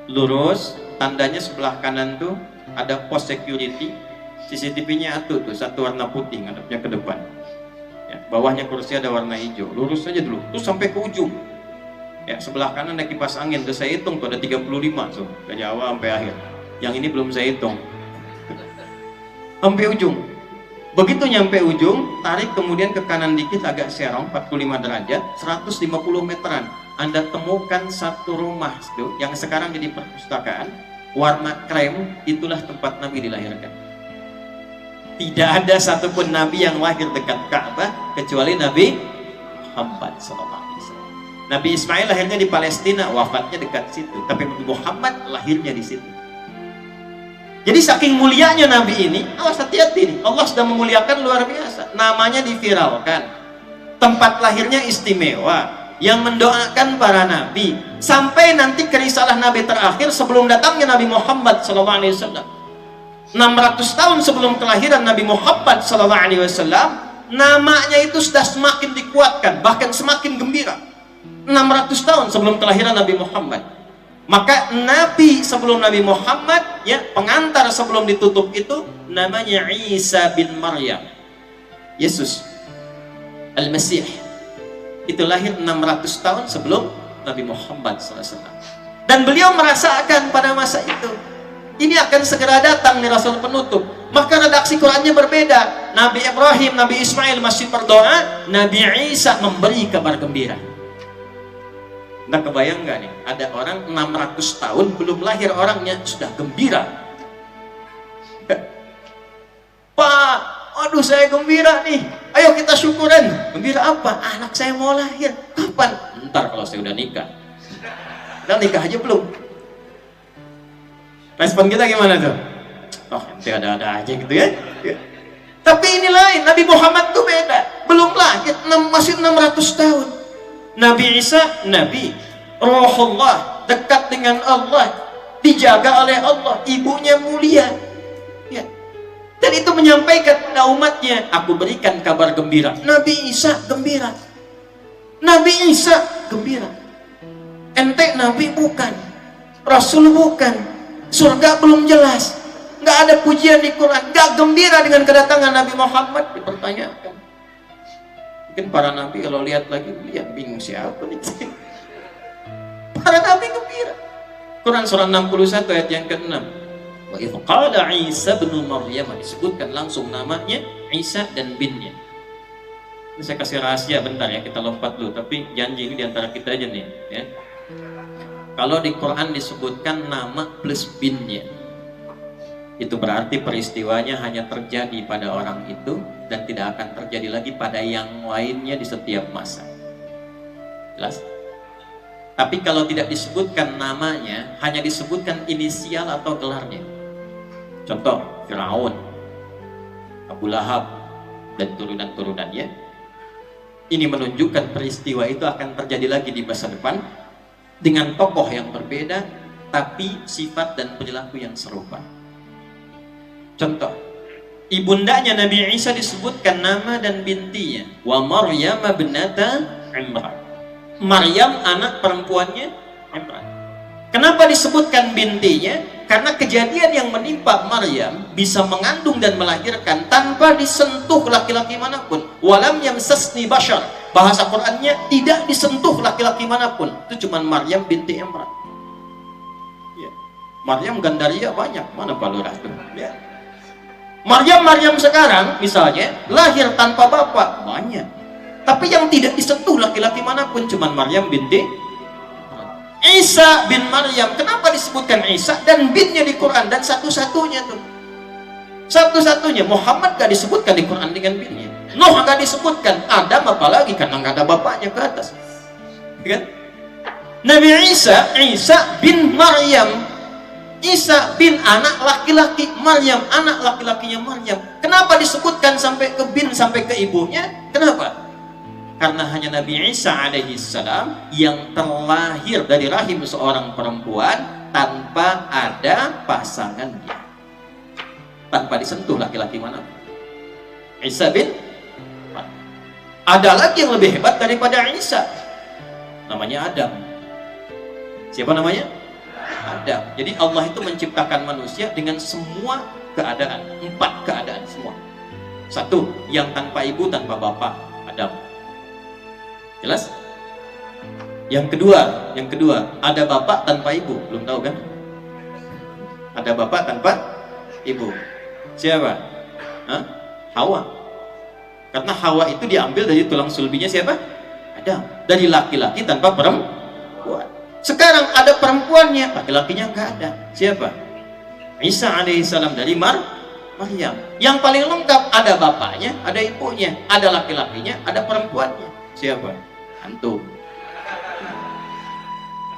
Lurus, tandanya sebelah kanan tuh ada pos security. CCTV-nya tuh satu warna putih ngadepnya ke depan. Ya, bawahnya kursi ada warna hijau. Lurus saja dulu, terus sampai ke ujung. Ya, sebelah kanan ada kipas angin. Terus saya hitung tuh ada 35 tuh dari awal sampai akhir. Yang ini belum saya hitung. Sampai ujung. Begitu nyampe ujung, tarik kemudian ke kanan dikit agak serong 45 derajat, 150 meteran. Anda temukan satu rumah tuh yang sekarang jadi perpustakaan, warna krem, itulah tempat Nabi dilahirkan. Tidak ada satupun Nabi yang lahir dekat Ka'bah kecuali Nabi Muhammad SAW. Nabi Ismail lahirnya di Palestina, wafatnya dekat situ. Tapi Nabi Muhammad lahirnya di situ. Jadi saking mulianya Nabi ini, awas hati-hati nih. Allah sudah memuliakan luar biasa. Namanya diviralkan. Tempat lahirnya istimewa. Yang mendoakan para Nabi. Sampai nanti kerisalah Nabi terakhir sebelum datangnya Nabi Muhammad SAW. 600 tahun sebelum kelahiran Nabi Muhammad SAW, namanya itu sudah semakin dikuatkan, bahkan semakin gembira. 600 tahun sebelum kelahiran Nabi Muhammad. Maka Nabi sebelum Nabi Muhammad, ya, pengantar sebelum ditutup itu namanya Isa bin Maryam. Yesus Al-Masih itu lahir 600 tahun sebelum Nabi Muhammad SAW. Dan beliau merasakan pada masa itu ini akan segera datang nih Rasul penutup. Maka redaksi Qurannya berbeda. Nabi Ibrahim, Nabi Ismail masih berdoa, Nabi Isa memberi kabar gembira. Nah, kebayang nggak nih, ada orang 600 tahun belum lahir orangnya sudah gembira. Pak, aduh saya gembira nih, ayo kita syukuran. Gembira apa? Anak saya mau lahir. Kapan? Ntar kalau saya udah nikah. Dan nikah aja belum. Respon kita gimana tuh? Oh, nanti ada-ada aja gitu ya. Tapi ini lain, Nabi Muhammad tuh beda. Belum lahir, masih 600 tahun. Nabi Isa, Nabi Ruhullah, dekat dengan Allah, dijaga oleh Allah, ibunya mulia ya. Dan itu menyampaikan kepada umatnya, aku berikan kabar gembira. Nabi Isa gembira, Nabi Isa gembira. Ente Nabi bukan, Rasul bukan, surga belum jelas, nggak ada pujian di Quran, nggak gembira dengan kedatangan Nabi Muhammad. Dipertanyakan. Mungkin para nabi kalau lihat lagi, lihat bingung siapa nih. Para nabi gembira. Quran surah 61 ayat yang ke-6. Wa idh qala Isa bin Maryam, disebutkan langsung namanya Isa dan binnya. Ini saya kasih rahasia bentar ya, kita lompat dulu, tapi janji ini diantara kita aja nih ya. Kalau di Quran disebutkan nama plus binnya, itu berarti peristiwanya hanya terjadi pada orang itu dan tidak akan terjadi lagi pada yang lainnya di setiap masa. Jelas? Tapi kalau tidak disebutkan namanya, hanya disebutkan inisial atau gelarnya. Contoh, Firaun, Abu Lahab, dan turunan-turunannya. Ini menunjukkan peristiwa itu akan terjadi lagi di masa depan dengan tokoh yang berbeda, tapi sifat dan perilaku yang serupa. Contoh, ibundanya Nabi Isa disebutkan nama dan bintinya, wa Maryam binata Imran. Maryam anak perempuannya Imran. Kenapa disebutkan bintinya? Karena kejadian yang menimpa Maryam bisa mengandung dan melahirkan tanpa disentuh laki-laki manapun. Walam yamsasni bashar. Bahasa Qur'annya tidak disentuh laki-laki manapun. Itu cuma Maryam binti Imran. Ya. Maryam Gandaria banyak, mana Pak Lurah tuh? Ya. Maryam sekarang misalnya lahir tanpa bapak banyak. Tapi yang tidak disentuh laki-laki manapun cuma Maryam binti Isa bin Maryam. Kenapa disebutkan Isa dan binnya di Quran? Dan satu-satunya tuh, satu-satunya. Muhammad gak disebutkan di Quran dengan binnya. Nuh gak disebutkan. Adam apalagi karena gak ada bapaknya ke atas kan? Nabi Isa, Isa bin Maryam, Isa bin anak laki-laki Maryam, anak laki-lakinya Maryam. Kenapa disebutkan sampai ke bin, sampai ke ibunya? Kenapa? Karena hanya Nabi Isa alaihi salam yang terlahir dari rahim seorang perempuan tanpa ada pasangannya, tanpa disentuh laki-laki mana. Isa bin Maryam. Ada lagi yang lebih hebat daripada Isa, namanya Adam. Siapa namanya? Adam. Jadi Allah itu menciptakan manusia dengan semua keadaan, 4 keadaan semua. 1, yang tanpa ibu tanpa bapak, Adam. Jelas? Yang kedua, ada bapak tanpa ibu, belum tahu kan? Ada bapak tanpa ibu. Siapa? Hah? Hawa. Karena Hawa itu diambil dari tulang sulbinya siapa? Adam. Dari laki-laki tanpa perempuan. Sekarang ada perempuannya, laki-lakinya nggak ada. Siapa? Isa alaihissalam dari Maryam. Yang paling lengkap, ada bapaknya, ada ibunya, ada laki-lakinya, ada perempuannya. Siapa? Antum.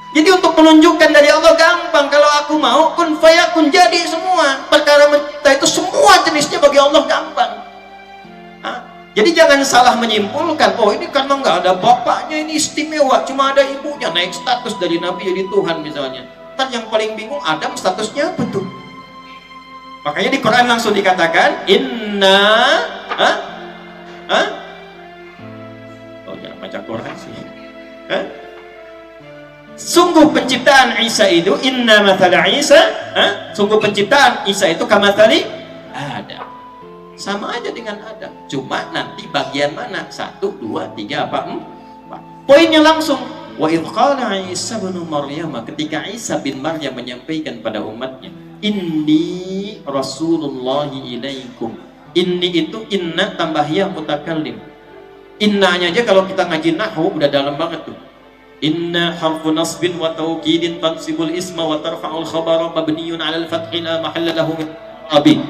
Jadi untuk menunjukkan dari Allah gampang. Kalau aku mau, kun fayakun, jadi semua. Perkara mencipta itu semua jenisnya bagi Allah gampang. Jadi jangan salah menyimpulkan, oh ini karena nggak ada bapaknya ini istimewa, cuma ada ibunya, naik status dari Nabi jadi Tuhan misalnya. Ntar yang paling bingung, Adam statusnya apa tuh? Makanya di Quran langsung dikatakan oh jangan baca Quran sih. Sungguh penciptaan Isa itu, inna mathala Isa, sungguh penciptaan Isa itu kamathali Adam. Sama aja dengan Adam, cuma nanti bagian mana? 1, 2, 3, 4. Poinnya langsung, wa idh qala Isa bin Maryam, ketika Isa bin Maryam menyampaikan pada umatnya, inni rasulullahi ilaikum. Inni itu inna tambah ya mutakallim. Innanya aja kalau kita ngaji nahwu udah dalam banget tuh. Inna harfu nasbin wa tawkidin tansibul isma wa tarfa'ul khabara mabniyun 'alal fathi la mahalla lahu min abi.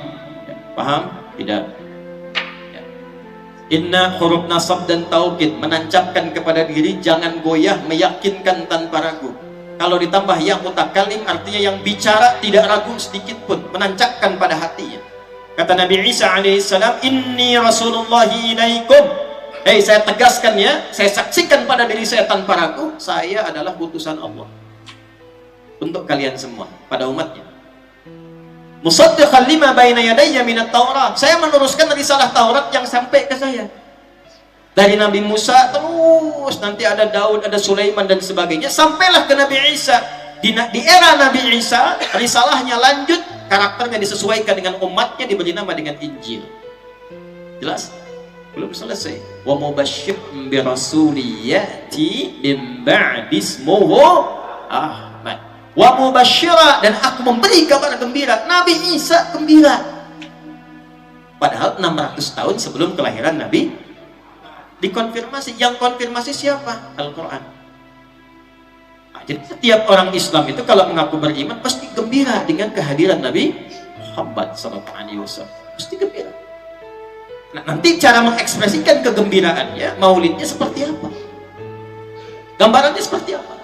Paham? Tidak. Ya. Inna huruf nasab dan taukid, menancapkan kepada diri, jangan goyah, meyakinkan tanpa ragu. Kalau ditambah yang mutakallim artinya yang bicara tidak ragu sedikit pun, menancapkan pada hatinya. Kata Nabi Isa alaihissalam, inni rasulullahi ilaikum. Hei, saya tegaskan ya, saya saksikan pada diri saya tanpa ragu, saya adalah utusan Allah untuk kalian semua, pada umatnya. Musaddiqan lima baina yadayya minat Taurat. Saya meneruskan risalah Taurat yang sampai ke saya. Dari Nabi Musa terus nanti ada Daud, ada Sulaiman dan sebagainya, sampailah ke Nabi Isa. Di era Nabi Isa, risalahnya lanjut, karakternya disesuaikan dengan umatnya, diberi nama dengan Injil. Jelas? Belum selesai. Wa mubasysyirun bi rasuliyati min ba'di ismuhu Ahmad. Wa mubasysyiran, dan aku memberi kabar gembira. Nabi Isa gembira. Padahal 600 tahun sebelum kelahiran Nabi dikonfirmasi. Yang konfirmasi siapa? Al-Quran. Nah, jadi setiap orang Islam itu kalau mengaku beriman pasti gembira dengan kehadiran Nabi Muhammad SAW. Pasti gembira. Nah, nanti cara mengekspresikan kegembiraannya, maulidnya seperti apa? Gambarannya seperti apa?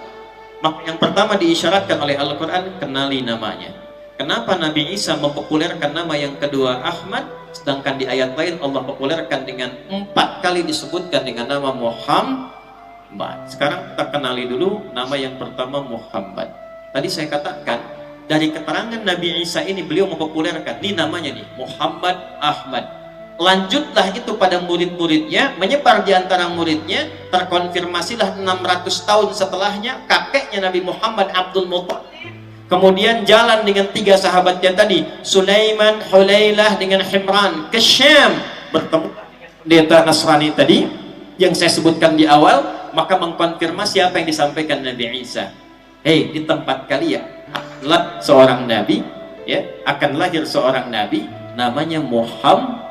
Maka yang pertama diisyaratkan oleh Al-Quran, kenali namanya. Kenapa Nabi Isa mempopulerkan nama yang kedua Ahmad, sedangkan di ayat lain Allah populerkan dengan 4 kali disebutkan dengan nama Muhammad. Sekarang kita kenali dulu nama yang pertama, Muhammad. Tadi saya katakan dari keterangan Nabi Isa ini beliau mempopulerkan, ini namanya nih Muhammad Ahmad. Lanjutlah itu pada murid-muridnya, menyebar di antara muridnya, terkonfirmasilah 600 tahun setelahnya kakeknya Nabi Muhammad, Abdul Muttalib. Kemudian jalan dengan 3 sahabatnya tadi, Sulaiman, Hulailah dengan Himran ke Syam, bertemu pendeta Nasrani tadi yang saya sebutkan di awal, maka mengkonfirmasi apa yang disampaikan Nabi Isa. Hei, di tempat kalian adalah seorang nabi, ya, akan lahir seorang nabi namanya Muhammad.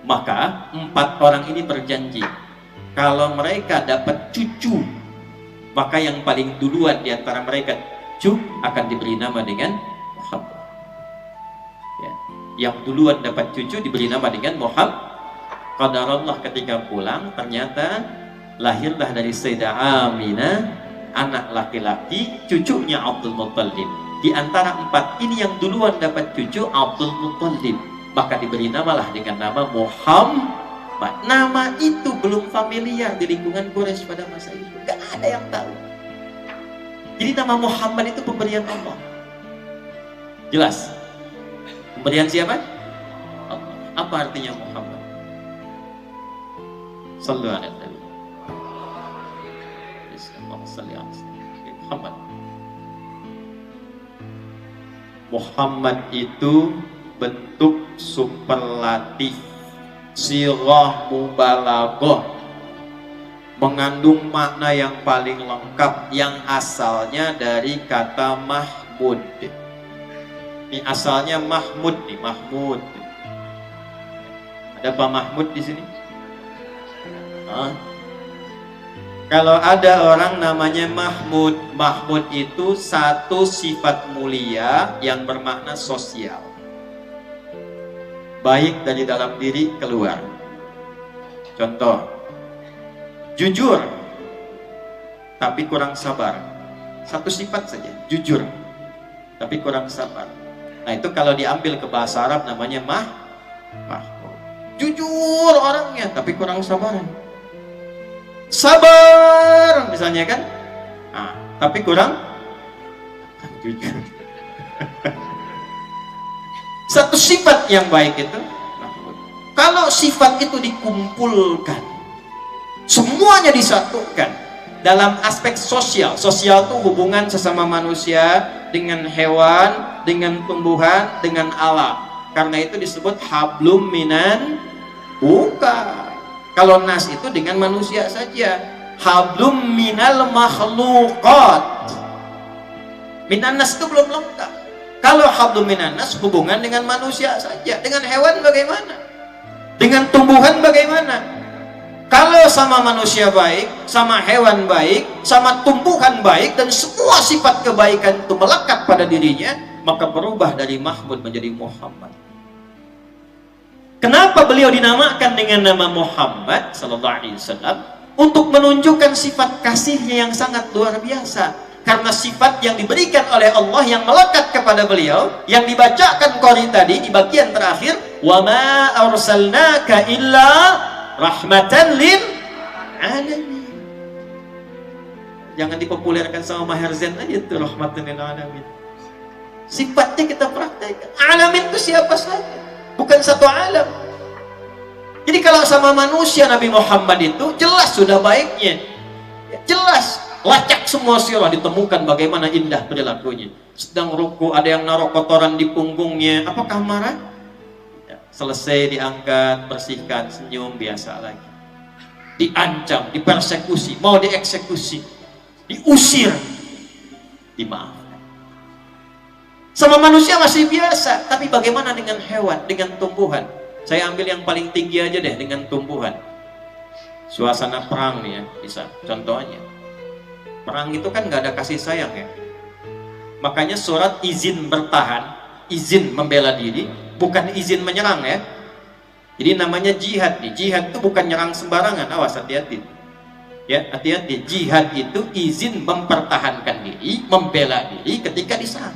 Maka 4 orang ini berjanji kalau mereka dapat cucu, maka yang paling duluan di antara mereka cucu akan diberi nama dengan Muhammad. Ya. Yang duluan dapat cucu diberi nama dengan Muhammad. Qadarullah ketika pulang ternyata lahirlah dari Sayyidah Aminah anak laki-laki, cucunya Abdul Muttalib. Di antara 4 ini yang duluan dapat cucu Abdul Muttalib, maka diberi namalah dengan nama Muhammad. Muhammad. Nama itu belum familiar di lingkungan Quraisy pada masa itu. Gak ada yang tahu. Jadi nama Muhammad itu pemberian Allah. Jelas? Pemberian siapa? Allah. Apa artinya Muhammad? Sallu ala Nabi. Muhammad. Muhammad itu bentuk superlatif, sirah mubalaghah, mengandung makna yang paling lengkap yang asalnya dari kata Mahmud. Ini asalnya Mahmud nih, Mahmud. Ada Pak Mahmud di sini? Kalau ada orang namanya Mahmud, Mahmud itu satu sifat mulia yang bermakna sosial. Baik dari dalam diri keluar. Contoh, jujur tapi kurang sabar. Satu sifat saja, jujur tapi kurang sabar. Nah itu kalau diambil ke bahasa Arab namanya Mahmud. Jujur orangnya tapi kurang sabaran. Sabar misalnya kan, tapi kurang jujur. Satu sifat yang baik itu, kalau sifat itu dikumpulkan, semuanya disatukan dalam aspek sosial. Sosial itu hubungan sesama manusia dengan hewan, dengan tumbuhan, dengan alam. Karena itu disebut hablum minan bukan. Kalau nas itu dengan manusia saja. Hablum minal makhluqat. Minan nas itu belum lengkap. Kalau hablum minan nas hubungan dengan manusia saja. Dengan hewan bagaimana? Dengan tumbuhan bagaimana? Kalau sama manusia baik, sama hewan baik, sama tumbuhan baik, dan semua sifat kebaikan itu melekat pada dirinya, maka berubah dari Mahmud menjadi Muhammad. Kenapa beliau dinamakan dengan nama Muhammad sallallahu alaihi wasallam? Untuk menunjukkan sifat kasihnya yang sangat luar biasa. Karena sifat yang diberikan oleh Allah yang melekat kepada beliau, yang dibacakan Qari tadi di bagian terakhir, wa ma arsalnaka illa rahmatan lil alamin. Jangan dipopulerkan sama Maher Zain aja itu rahmatan lil alamin. Sifatnya kita praktekkan. Alamin itu siapa saja, bukan satu alam. Jadi kalau sama manusia Nabi Muhammad itu jelas sudah baiknya, jelas lacak semua sirah ditemukan bagaimana indah perilakunya. Sedang ruku ada yang naruh kotoran di punggungnya, apakah marah? Ya, selesai diangkat, bersihkan, senyum biasa lagi. Diancam, dipersekusi, mau dieksekusi, diusir, dimaafkan. Sama manusia masih biasa, tapi bagaimana dengan hewan, dengan tumbuhan? Saya ambil yang paling tinggi aja deh, dengan tumbuhan. Suasana perang nih ya, bisa. Contohnya, perang itu kan nggak ada kasih sayang ya. Makanya surat izin bertahan, izin membela diri, bukan izin menyerang ya. Jadi namanya jihad nih. Jihad itu bukan nyerang sembarangan, awas hati-hati. Ya, hati-hati. Jihad itu izin mempertahankan diri, membela diri ketika diserang.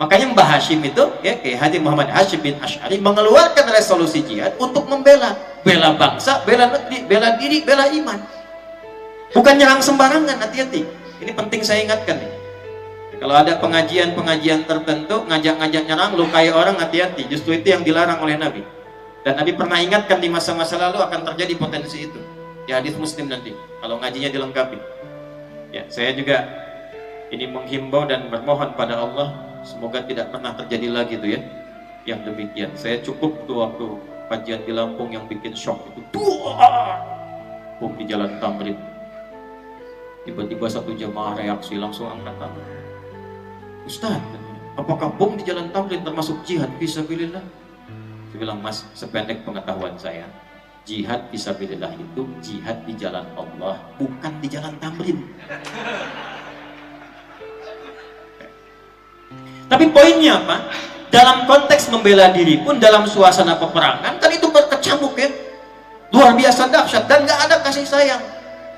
Makanya Mbah Hashim itu, ya, kayak Haji Muhammad Hashim bin Asy'ari mengeluarkan resolusi jihad untuk bela bangsa, bela negeri, bela diri, bela iman. Bukan nyerang sembarangan, hati-hati. Ini penting saya ingatkan nih. Kalau ada pengajian-pengajian tertentu, ngajak-ngajak nyerang, lukai orang, hati-hati. Justru itu yang dilarang oleh Nabi. Dan Nabi pernah ingatkan di masa-masa lalu akan terjadi potensi itu. Di hadis Muslim nanti, kalau ngajinya dilengkapi. Ya, saya juga ini menghimbau dan bermohon pada Allah, semoga tidak pernah terjadi lagi tuh ya, yang demikian. Saya cukup tuh waktu kajian di Lampung yang bikin shock itu, bom di Jalan Tamrin. Tiba-tiba satu jamaah reaksi langsung angkat tangan. Ustaz, apakah bom di Jalan Tamrin termasuk jihad fisabilillah? Saya bilang, Mas, sependek pengetahuan saya, jihad fisabilillah itu jihad di jalan Allah, bukan di Jalan Tamrin. Tapi poinnya apa? Dalam konteks membela diri pun dalam suasana peperangan kan itu berkecamuk ya, luar biasa dahsyat dan nggak ada kasih sayang.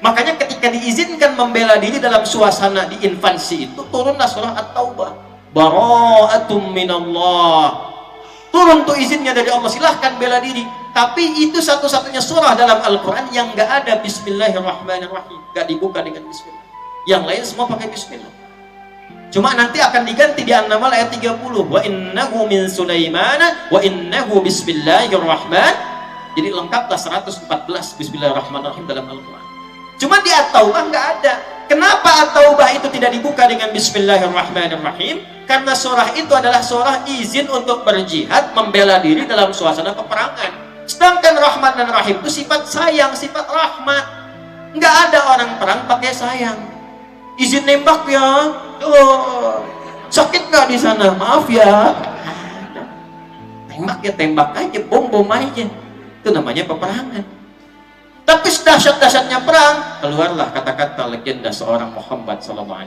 Makanya ketika diizinkan membela diri dalam suasana di infansi itu, turunlah surah At-Taubah, bara'atum minallah. Turun tuh izinnya dari Allah, silahkan bela diri. Tapi itu satu-satunya surah dalam Al-Quran yang nggak ada Bismillahirrahmanirrahim, nggak dibuka dengan Bismillah. Yang lain semua pakai Bismillah. Cuma nanti akan diganti di An-Naml ayat 30. Wa innahu min Sulaimana wa innahu bismillahirrahman. Jadi lengkaplah 114 Bismillahirrahmanirrahim dalam Al-Quran. Cuma di At-Taubah nggak ada. Kenapa At-Taubah itu tidak dibuka dengan Bismillahirrahmanirrahim? Karena surah itu adalah surah izin untuk berjihad, membela diri dalam suasana peperangan. Sedangkan Rahman dan Rahim itu sifat sayang, sifat rahmat. Nggak ada orang perang pakai sayang. Izin nembak ya. Oh, sakit nggak di sana? Maaf ya. Tembak ya tembak aja, bom aja. Itu namanya peperangan. Tapi dahsyat-dahsyatnya perang, keluarlah kata-kata legenda seorang Muhammad SAW.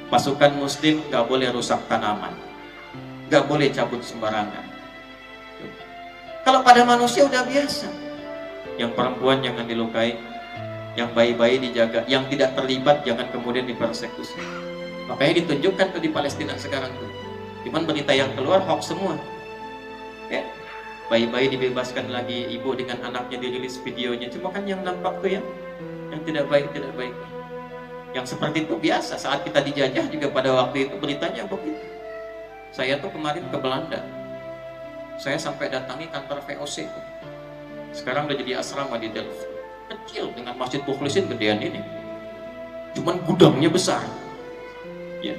Pasukan Muslim nggak boleh rusak tanaman, nggak boleh cabut sembarangan. Kalau pada manusia udah biasa, yang perempuan jangan dilukai, yang bayi-bayi dijaga, yang tidak terlibat jangan kemudian dipersekusi. Makanya ditunjukkan tuh di Palestina sekarang tuh, cuman berita yang keluar hoax semua. Ya, bayi-bayi dibebaskan lagi, ibu dengan anaknya dirilis videonya, cuma kan yang nampak tuh yang tidak baik. Yang seperti itu biasa saat kita dijajah juga pada waktu itu beritanya begitu. Saya tuh kemarin ke Belanda, saya sampai datangi kantor VOC itu. Sekarang udah jadi asrama di Delft, kecil dengan Masjid Mukhlisin gedean ini, cuman gudangnya besar. Ya,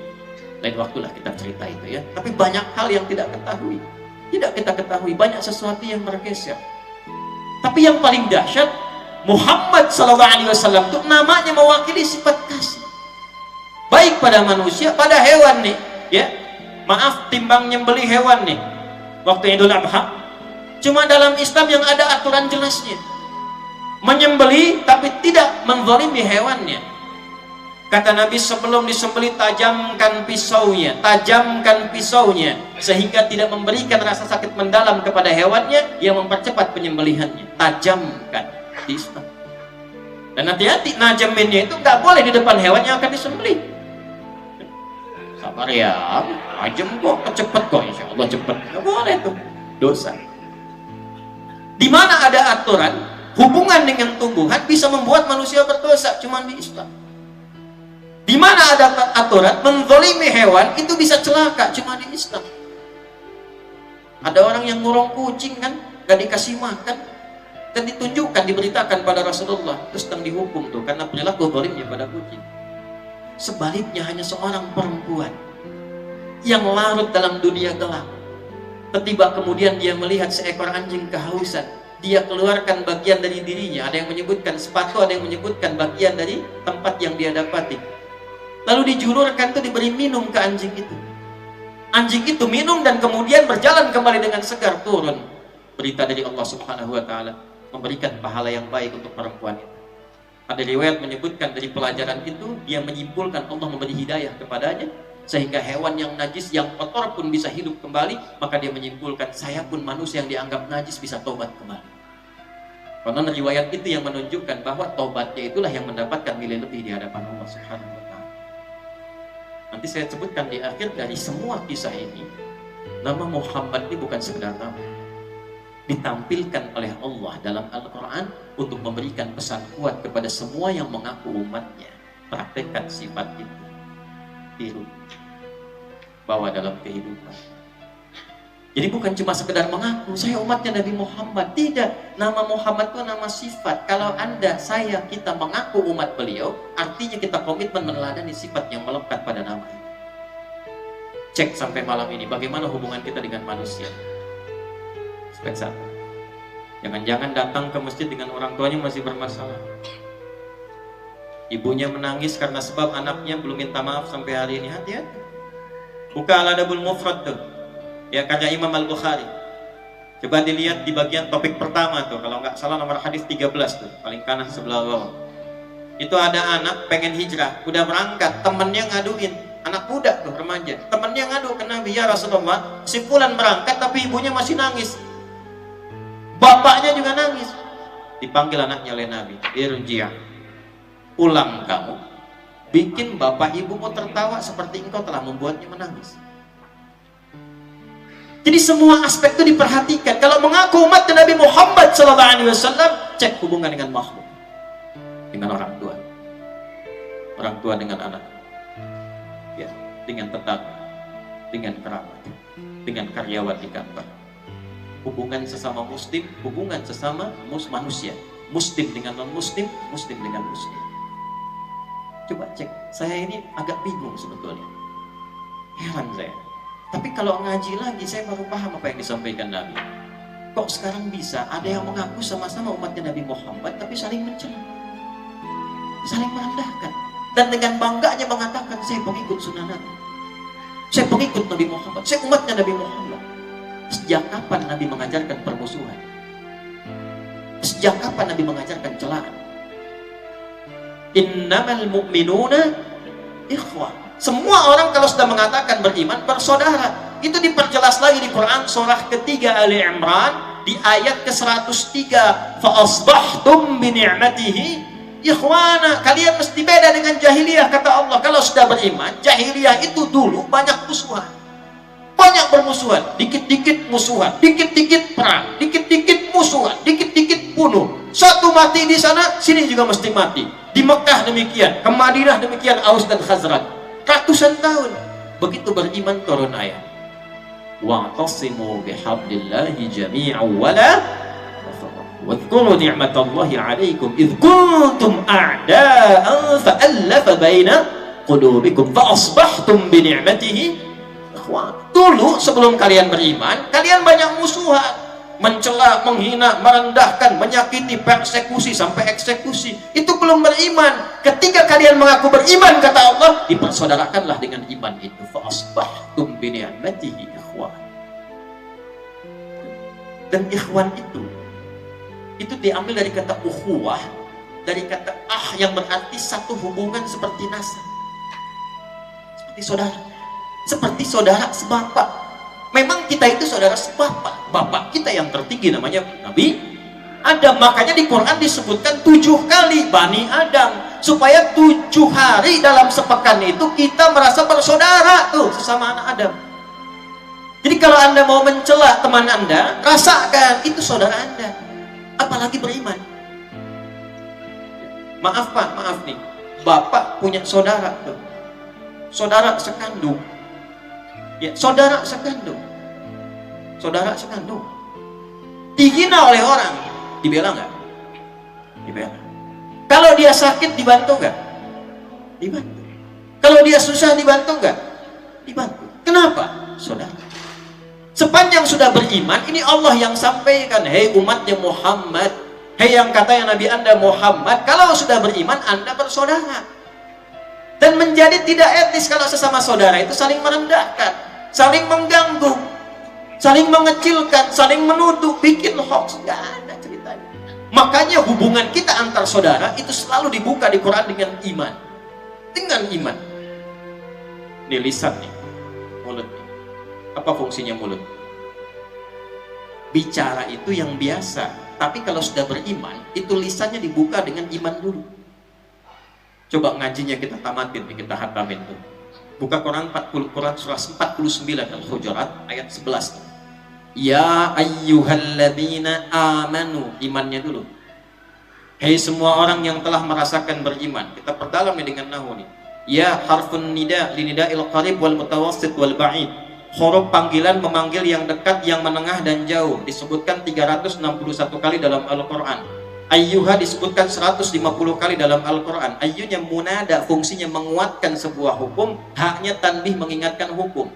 lain waktulah kita cerita itu ya. Tapi banyak hal yang tidak kita ketahui, banyak sesuatu yang bergeser. Tapi yang paling dahsyat, Muhammad SAW itu namanya mewakili sifat kasih, baik pada manusia, pada hewan nih, ya. Maaf, timbang nyembeli hewan nih waktu Idul Adha, cuma dalam Islam yang ada aturan jelasnya, menyembeli tapi tidak menzalimi hewannya. Kata Nabi, sebelum disembeli tajamkan pisaunya sehingga tidak memberikan rasa sakit mendalam kepada hewannya yang mempercepat penyembelihannya. Tajamkan di Islam. Dan hati-hati, najaminnya itu nggak boleh di depan hewan yang akan disembelih. Sabar ya, najem kok, cepet kok, insya Allah cepet. Nggak boleh tuh, dosa. Di mana ada aturan hubungan dengan tumbuhan bisa membuat manusia berdosa, cuma di Islam. Di mana ada aturan menzalimi hewan itu bisa celaka, cuma di Islam. Ada orang yang ngurung kucing kan, gak dikasih makan, dan ditunjukkan, diberitakan pada Rasulullah, terus sedang dihukum tuh karena perilaku zalimnya pada kucing. Sebaliknya hanya seorang perempuan yang larut dalam dunia gelap, tiba kemudian dia melihat seekor anjing kehausan, dia keluarkan bagian dari dirinya, ada yang menyebutkan sepatu, ada yang menyebutkan bagian dari tempat yang dia dapati, lalu dijulurkan tuh, diberi minum ke anjing itu. Anjing itu minum dan kemudian berjalan kembali dengan segar. Turun berita dari Allah Subhanahu wa Ta'ala, memberikan pahala yang baik untuk perempuan itu. Ada riwayat menyebutkan dari pelajaran itu dia menyimpulkan Allah memberi hidayah kepadanya sehingga hewan yang najis, yang kotor pun bisa hidup kembali. Maka dia menyimpulkan, saya pun manusia yang dianggap najis bisa tobat kembali. Karena riwayat itu yang menunjukkan bahwa tobatnya itulah yang mendapatkan nilai lebih di hadapan Allah Subhanahu wa Ta'ala. Nanti saya sebutkan di akhir, dari semua kisah ini, nama Muhammad ini bukan sekedar nama, ditampilkan oleh Allah dalam Al-Quran untuk memberikan pesan kuat kepada semua yang mengaku umatnya. Praktekkan sifat itu, tiru, bawa dalam kehidupan. Jadi bukan cuma sekedar mengaku saya umatnya Nabi Muhammad, tidak. Nama Muhammad itu nama sifat. Kalau Anda, saya, kita mengaku umat beliau, artinya kita komitmen meneladani sifat yang melekat pada nama itu. Cek sampai malam ini bagaimana hubungan kita dengan manusia. Aspek satu, jangan-jangan datang ke masjid dengan orang tuanya masih bermasalah. Ibunya menangis karena sebab anaknya belum minta maaf sampai hari ini. Hati-hati. Buka Al-Adabul Mufrad tuh, ya, karya Imam Al-Bukhari. Coba dilihat di bagian topik pertama tuh, kalau nggak salah nomor hadis 13 tuh, paling kanan sebelah bawah. Itu ada anak pengen hijrah, udah berangkat, temennya ngaduin, anak muda tuh, remaja, temennya ngadu ke Nabi, ya Rasulullah, si fulan berangkat tapi ibunya masih nangis, bapaknya juga nangis. Dipanggil anaknya oleh Nabi, irji', pulang kamu, bikin bapak ibumu tertawa seperti engkau telah membuatnya menangis. Jadi semua aspek itu diperhatikan. Kalau mengaku umat Nabi Muhammad SAW, cek hubungan dengan makhluk, dengan orang tua dengan anak, ya, dengan tetangga, dengan kerabat, dengan karyawan di kantor. Hubungan sesama muslim, hubungan sesama manusia, muslim dengan non muslim, muslim dengan muslim. Coba cek, saya ini agak bingung sebetulnya, heran saya. Tapi kalau ngaji lagi, saya baru paham apa yang disampaikan Nabi. Kok sekarang bisa ada yang mengaku sama-sama umatnya Nabi Muhammad, tapi saling mencela, saling merendahkan, dan dengan bangganya mengatakan, saya pengikut sunnah Nabi, saya pengikut Nabi Muhammad, saya umatnya Nabi Muhammad. Sejak kapan Nabi mengajarkan permusuhan? Sejak kapan Nabi mengajarkan celaan? Innamal mu'minuna ikhwah. Semua orang kalau sudah mengatakan beriman, bersaudara. Itu diperjelas lagi di Quran surah ketiga Ali Imran di ayat ke-103. Fa asbahtum bi ni'matihi ikhwana. Kalian mesti beda dengan jahiliyah, kata Allah. Kalau sudah beriman, jahiliyah itu dulu banyak musuhan. Banyak bermusuhan, dikit-dikit musuhan, dikit-dikit perang, dikit-dikit musuhan, dikit-dikit bunuh. Satu mati di sana, sini juga mesti mati. Di Mekah demikian, ke Madinah demikian, Aus dan Khazraj. Ratusan tahun. Begitu beriman turun ayat. Wa'tasimu bihablillahi jami'an wa la wadhkuru ni'matallahi 'alaikum idh kuntum a'da'an fa'alafa baina qulubikum fa asbahtum bi ni'matihi ikhwan. Dulu sebelum kalian beriman, kalian banyak musuhan, mencela, menghina, merendahkan, menyakiti, persekusi sampai eksekusi. Itu belum beriman. Ketika kalian mengaku beriman, kata Allah, dipersaudarakanlah dengan iman itu. Fa asbahtum bi ni'matihi ikhwan. Dan ikhwan itu diambil dari kata ukhuwah, dari kata yang berarti satu hubungan seperti nasab, seperti saudara, seperti saudara sebapak. Memang kita itu saudara sebapak. Bapak kita yang tertinggi namanya Nabi Adam. Makanya di Quran disebutkan 7 kali Bani Adam, supaya 7 hari dalam sepekan itu kita merasa bersaudara tuh sesama anak Adam. Jadi kalau Anda mau mencela teman Anda, rasakan itu saudara Anda, apalagi beriman. Maaf Pak, maaf nih, Bapak punya saudara tuh, saudara sekandung. Ya, saudara sekandung, saudara sekandung, dihina oleh orang, dibela nggak? Dibela. Kalau dia sakit dibantu nggak? Dibantu. Kalau dia susah dibantu nggak? Dibantu. Kenapa? Saudara. Sepanjang sudah beriman, ini Allah yang sampaikan, hei umatnya Muhammad, hei yang kata yang Nabi Anda Muhammad, kalau sudah beriman Anda bersaudara. Dan menjadi tidak etis kalau sesama saudara itu saling merendahkan, saling mengganggu, saling mengecilkan, saling menuduh, bikin hoax. Nggak ada ceritanya. Makanya hubungan kita antar saudara itu selalu dibuka di Quran dengan iman. Dengan iman. Ini lisan nih, mulut nih. Apa fungsinya mulut? Bicara itu yang biasa, tapi kalau sudah beriman, itu lisannya dibuka dengan iman dulu. Coba ngajinya kita tamatin, kita hatamin tuh. Buka Quran 40, Quran surah 49 Al-Hujurat ayat 11. Ya ayyuhalladzina amanu, imannya dulu. Hei semua orang yang telah merasakan beriman. Kita perdalami dengan nahu nih. Ya harfun nida linida'il qarib wal mutawassit wal ba'id. Huruf panggilan memanggil yang dekat, yang menengah dan jauh. Disebutkan 361 kali dalam Al-Quran. Ayyuha disebutkan 150 kali dalam Al-Quran. Ayyunya munada, fungsinya menguatkan sebuah hukum. Haknya tanbih, mengingatkan hukum.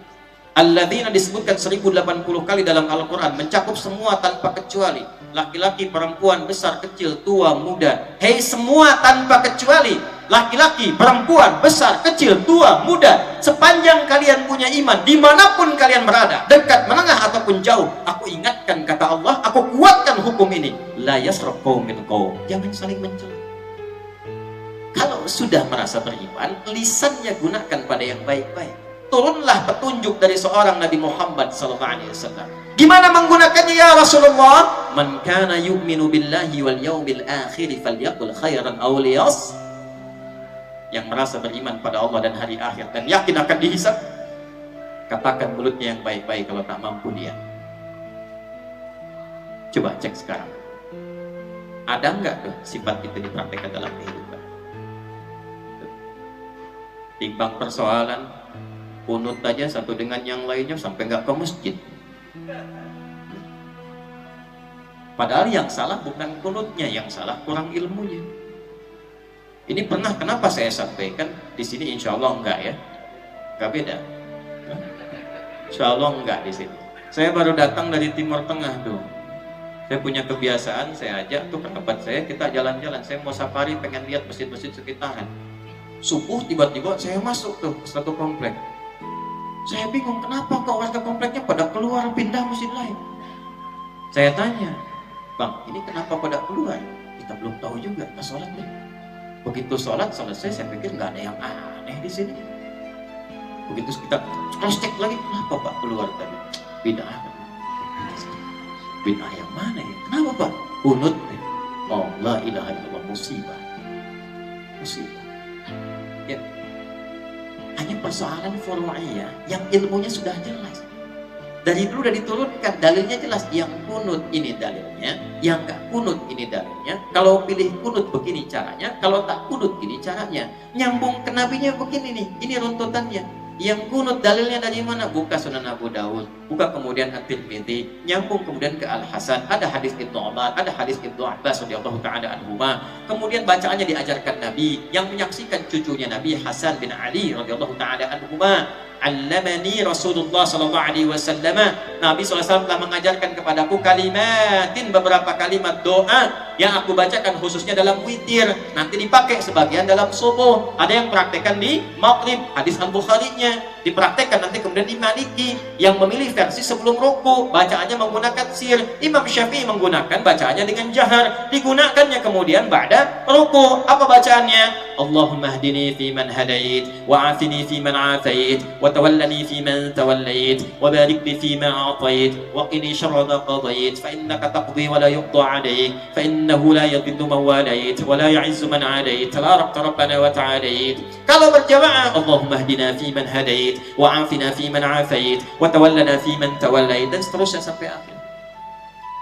Alladzina disebutkan 1080 kali dalam Al-Quran, mencakup semua tanpa kecuali, laki-laki, perempuan, besar, kecil, tua, muda. Hei semua tanpa kecuali, laki-laki, perempuan, besar, kecil, tua, muda, sepanjang kalian punya iman, dimanapun kalian berada, dekat, menengah ataupun jauh, aku ingatkan, kata Allah, aku kuatkan hukum ini. La yasrab qaumin qaum, jangan saling mencela. Kalau sudah merasa beriman, lisannya gunakan pada yang baik-baik. Turunlah petunjuk dari seorang Nabi Muhammad SAW. Gimana menggunakannya ya Rasulullah? Man kana yu'minu billahi wal yawmil akhir falyaqul khairan aw liyas. Yang merasa beriman pada Allah dan hari akhir dan yakin akan dihisab, Katakan mulutnya yang baik-baik kalau tak mampu dia. Coba cek sekarang. Ada nggak tuh sifat itu dipraktekkan dalam kehidupan? Timbang persoalan kunut aja satu dengan yang lainnya sampai nggak ke masjid. Padahal yang salah bukan kunutnya, yang salah kurang ilmunya. Ini pernah, kenapa saya sampaikan di sini? Insya Allah enggak ya, enggak beda. Insya Allah enggak di sini. Saya baru datang dari Timur Tengah tuh. Saya punya kebiasaan, saya ajak tuh kerabat saya, kita jalan-jalan. Saya mau safari, pengen lihat masjid-masjid sekitaran. Subuh tiba-tiba saya masuk tuh ke satu komplek. Saya bingung kenapa kok warga kompleknya pada keluar pindah masjid lain. Saya tanya, Bang, ini kenapa pada keluar? Kita belum tahu juga, kita sholat deh. Begitu sholat selesai, saya pikir nggak ada yang aneh di sini. Begitu kita cross check lagi, kenapa Pak keluar tadi? Bid'ah. Bid'ah yang mana ya? Kenapa Pak? Kunut. Oh, la ilaha illallah, musibah. Musibah. Ya. Hanya persoalan furu'iyah yang ilmunya sudah jelas. Dari dulu sudah diturunkan, dalilnya jelas. Yang kunut ini dalilnya, yang gak kunut ini dalilnya. Kalau pilih kunut begini caranya, kalau tak kunut gini caranya. Nyambung ke nabinya begini nih, ini runtutannya. Yang kunut dalilnya dari mana? Buka Sunan Abu Daud, buka kemudian At-Tirmidzi, nyambung kemudian ke Al-Hasan, ada hadis Ibnu Umar, ada hadis Ibnu Abbas radhiyallahu ta'ala anhuma. Kemudian bacaannya diajarkan Nabi, yang menyaksikan cucunya Nabi Hasan bin Ali radhiyallahu ta'ala anhuma. Allamani Rasulullah sallallahu alaihi wasallam. Nabi SAW telah mengajarkan kepadaku kalimatin, beberapa kalimat doa yang aku bacakan khususnya dalam witir, nanti dipakai sebagian dalam subuh. Ada yang praktekkan di maghrib, hadis Al-Bukhari-nya dipraktekkan nanti kemudian di Maliki, yang memilih versi sebelum ruku, bacaannya menggunakan sir. Imam Syafi'i menggunakan bacaannya dengan jahar, digunakannya kemudian ba'da ruku. Apa bacaannya? Allahumma hdini fi man hadait, wa afini fi man afait, wa tawallani fi man tawallait, wa barik li fi ma a'tait, wa qini syarra ma qadait, fa innaka taqdi wa la yuqda 'alaik, fa innahu la yadhillu man walait, wa la ya'izzu man 'adait, tabarakta rabbana wa ta'alait. Kalau berjamaah, Allahumma hdina fi man hadait, wa afina fi man afait, wa tawallana fi man tawallait, dan seterusnya sampai akhir.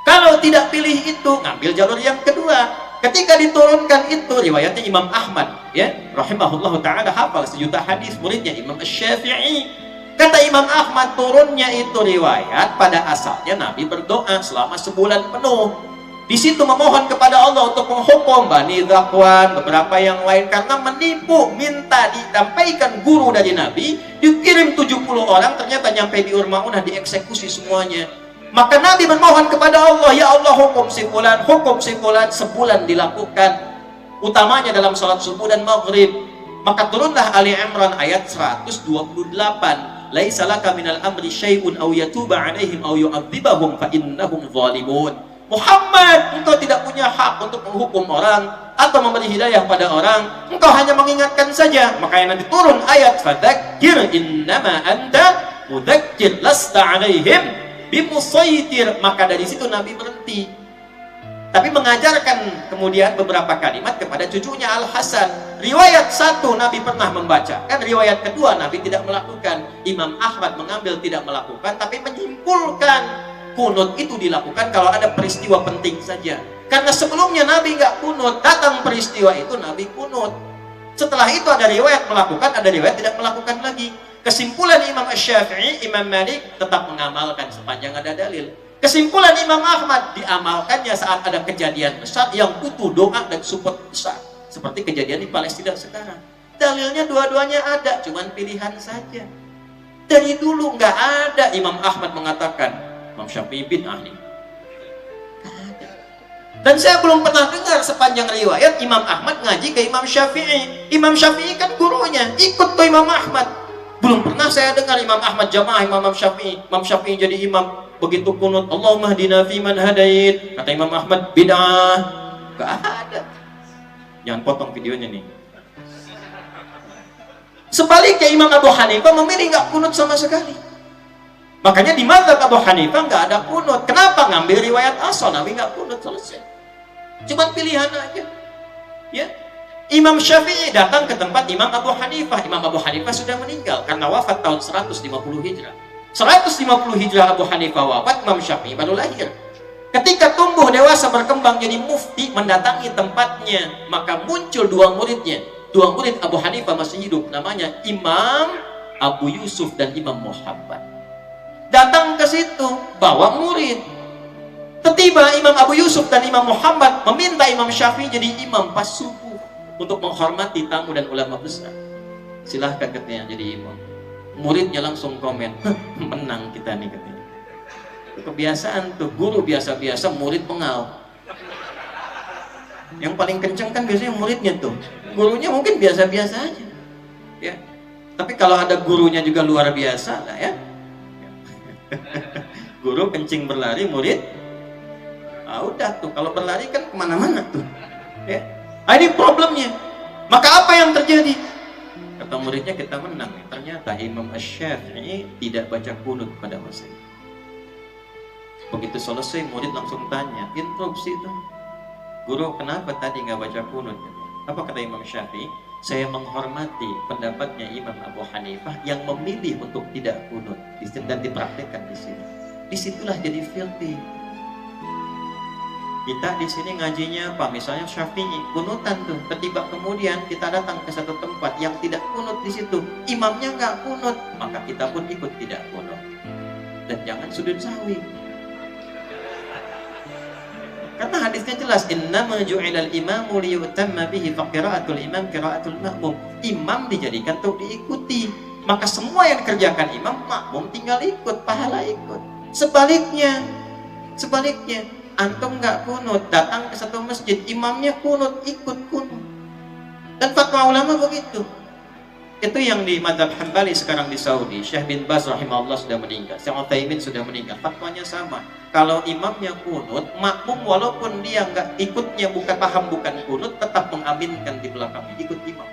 Kalau tidak pilih itu, ngambil jalur yang kedua. Ketika diturunkan itu, riwayatnya Imam Ahmad, ya, rahimahullah ta'ala, hafal sejuta hadis, muridnya Imam Asy-Syafi'i. Kata Imam Ahmad, turunnya itu riwayat, pada asalnya Nabi berdoa selama sebulan penuh. Di situ memohon kepada Allah untuk menghukum Bani Zakwan, beberapa yang lain, karena menipu, minta disampaikan guru dari Nabi, dikirim 70 orang, ternyata nyampe di Urmaunah, dieksekusi semuanya. Maka Nabi memohon kepada Allah, ya Allah, hukum si fulan, sebulan dilakukan, utamanya dalam salat subuh dan maghrib. Maka turunlah Ali Imran ayat 128, laisa laka minal amri syai'un aw yatuba 'alaihim aw yu'adzibahum fa innahum zalimun. Muhammad, engkau tidak punya hak untuk menghukum orang atau memberi hidayah pada orang, engkau hanya mengingatkan saja. Makanya nanti turun ayat fadzakir innama anta mudzakir lasta 'alaihim bimusaitir. Maka dari situ Nabi berhenti, tapi mengajarkan kemudian beberapa kalimat kepada cucunya Al-Hasan. Riwayat satu Nabi pernah membacakan, riwayat kedua Nabi tidak melakukan. Imam Ahmad mengambil tidak melakukan, tapi menyimpulkan kunut itu dilakukan kalau ada peristiwa penting saja. Karena sebelumnya Nabi nggak kunut, datang peristiwa itu Nabi kunut. Setelah itu ada riwayat melakukan, ada riwayat tidak melakukan lagi. Kesimpulan Imam Asy-Syafi'i, Imam Malik tetap mengamalkan sepanjang ada dalil. Kesimpulan Imam Ahmad, diamalkannya saat ada kejadian besar yang butuh doa dan support besar, seperti kejadian di Palestina sekarang. Dalilnya dua-duanya ada, cuman pilihan saja. Dari dulu nggak ada Imam Ahmad mengatakan Imam Syafi'i bid'ah nih. Dan saya belum pernah dengar sepanjang riwayat Imam Ahmad ngaji ke Imam Syafi'i. Imam Syafi'i kan gurunya, ikut tuh Imam Ahmad. Belum pernah saya dengar Imam Ahmad jamaah Imam Syafi'i. Imam Syafi'i jadi imam, begitu kunut Allahumma hdina fi man hadait, kata Imam Ahmad bid'ah. Gak ada. Jangan potong videonya nih. Sebaliknya Imam Abu Hanifah memilih nggak kunut sama sekali. Makanya di mazhab Abu Hanifah nggak ada kunut. Kenapa? Ngambil riwayat asal, Nabi nggak kunut, selesai. Cuman pilihan aja. Ya. Imam Syafi'i datang ke tempat Imam Abu Hanifah. Imam Abu Hanifah sudah meninggal karena wafat tahun 150 Hijrah. 150 Hijrah Abu Hanifah wafat, Imam Syafi'i baru lahir. Ketika tumbuh dewasa berkembang jadi mufti, mendatangi tempatnya, maka muncul dua muridnya. Dua murid Abu Hanifah masih hidup, namanya Imam Abu Yusuf dan Imam Muhammad. Datang ke situ bawa murid. Tiba Imam Abu Yusuf dan Imam Muhammad meminta Imam Syafi'i jadi imam pas subuh untuk menghormati tamu dan ulama besar. Silahkan katanya jadi imam. Muridnya langsung komen, menang kita nih katanya. Kebiasaan tuh, guru biasa-biasa, murid pengal. Yang paling kenceng kan biasanya muridnya tuh. Gurunya mungkin biasa-biasa aja. Ya. Tapi kalau ada gurunya juga luar biasa lah ya. Guru kencing berlari, murid udah tuh, kalau berlari kan kemana-mana tuh ya. Ini problemnya. Maka apa yang terjadi? Kata muridnya, kita menang. Ternyata Imam Asy-Syafi'i tidak baca kunut pada masa itu. Begitu selesai, murid langsung tanya, interupsi itu, guru kenapa tadi nggak baca kunut? Apa kata Imam Syafi'i? Saya menghormati pendapatnya Imam Abu Hanifah yang memilih untuk tidak kunut dan dipraktikkan di sini. Disitulah jadi filter. Kita di sini ngajinya apa? Misalnya Syafi'i kunutan tuh. Ketiba kemudian kita datang ke satu tempat yang tidak kunut di situ, imamnya nggak kunut, maka kita pun ikut tidak kunut. Dan jangan sujud sahwi. Karena hadisnya jelas, innama ju'ilal imamu liyutamma bihi fa qira'atul imam qira'atul ma'mum. Imam dijadikan untuk diikuti. Maka semua yang dikerjakan imam, makmum tinggal ikut, pahala ikut. Sebaliknya, antum nggak kunut, datang ke satu masjid, imamnya kunut, ikut kunut. Dan fatwa ulama begitu. Itu yang di mazhab Hambali sekarang di Saudi. Syekh bin Baz rahimahullah sudah meninggal, Syekh Utsaimin sudah meninggal. Fatwanya sama. Kalau imamnya kunut, makmum walaupun dia nggak ikutnya, bukan paham bukan kunut, tetap mengaminkan di belakangnya, ikut imam.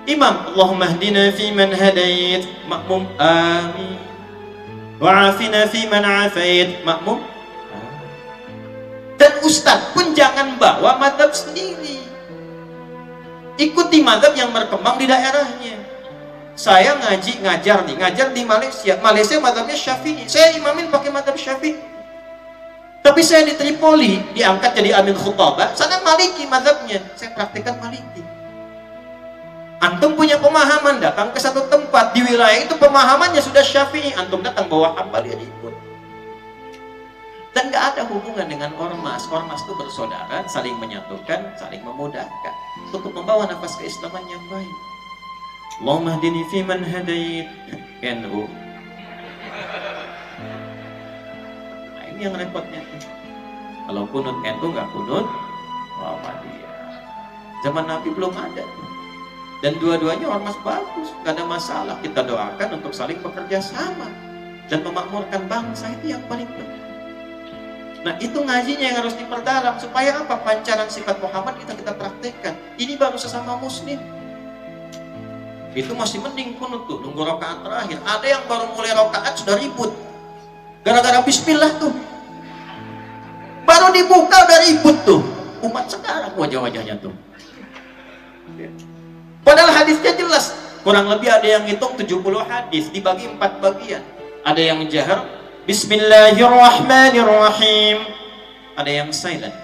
Imam, Allahumma hdina fi man hadait, makmum amin. Wa'afina fi man afait, makmum. Dan ustaz pun jangan bawa mazhab sendiri. Ikuti mazhab yang berkembang di daerahnya. Saya ngajar di Malaysia. Malaysia mazhabnya Syafi'i. Saya imamin pakai mazhab Syafi'i. Tapi saya di Tripoli diangkat jadi amin khutbah. Sana Maliki mazhabnya. Saya praktikkan Maliki. Antum punya pemahaman, datang ke satu tempat di wilayah itu pemahamannya sudah Syafi'i. Antum datang bawa Hambali ikut. Dan nggak ada hubungan dengan ormas. Ormas itu bersaudara, saling menyatukan, saling memudahkan untuk membawa nafas keislaman yang baik. Allahumma hdini fi man hadait. NU. Nah, ini yang repotnya. Kalau kunut NU nggak kunut, Muhammadiyah. Zaman Nabi belum ada. Dan dua-duanya ormas bagus, nggak ada masalah. Kita doakan untuk saling bekerja sama dan memakmurkan bangsa, itu yang paling penting. Nah, itu ngajinya yang harus diperdalam supaya apa? Pancaran sifat Muhammad kita praktekkan. Ini baru sesama muslim. Itu masih mending kunut tuh, nunggu rakaat terakhir. Ada yang baru mulai rakaat sudah ribut. Gara-gara bismillah tuh. Baru dibuka udah ribut tuh. Umat sekarang wajah-wajahnya tuh. Padahal hadisnya jelas. Kurang lebih ada yang hitung 70 hadis dibagi 4 bagian. Ada yang jahar Bismillahirrahmanirrahim. Ada yang silent.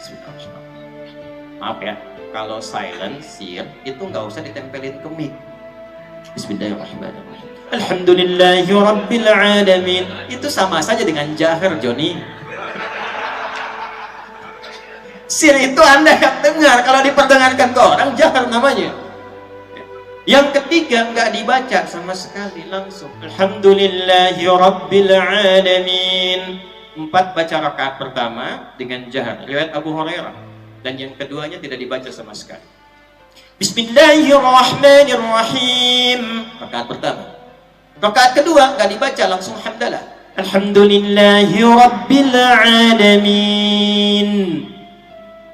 Maaf ya, kalau silent sir itu nggak usah ditempelin ke mic. Bismillahirrahmanirrahim. Alhamdulillahirabbil alamin. Itu sama saja dengan jahar, Joni. Sir itu Anda yang dengar, kalau diperdengarkan ke orang jahar namanya. Yang ketiga nggak dibaca sama sekali, langsung Alhamdulillahirabbil alamin. 4 baca rakaat pertama dengan jahar, riwayat Abu Hurairah. Dan yang keduanya tidak dibaca sama sekali. Bismillahirrahmanirrahim. Rakaat pertama. Rakaat kedua nggak dibaca, langsung hamdalah. Alhamdulillahirabbil alamin.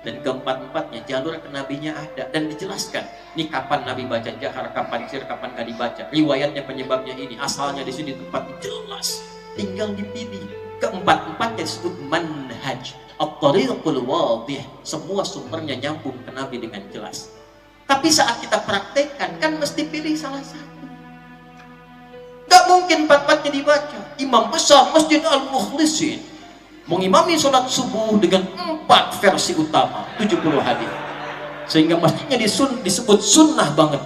Dan keempat-empatnya jalur ke nabinya ada dan dijelaskan. Ini kapan Nabi baca jahar, kapan sir, kapan nggak dibaca. Riwayatnya, penyebabnya ini, asalnya di sini, tempat jelas. Tinggal dipilih. Keempat-empatnya disebut manhaj. At-tariqul wadih, semua sumbernya nyambung ke Nabi dengan jelas. Tapi saat kita praktekkan kan mesti pilih salah satu. Gak mungkin empat-empatnya dibaca. Imam besar Masjid Al-Mukhlisin mengimami sholat subuh dengan 4 versi utama, 70 hadis. Sehingga masjidnya disebut sunnah banget.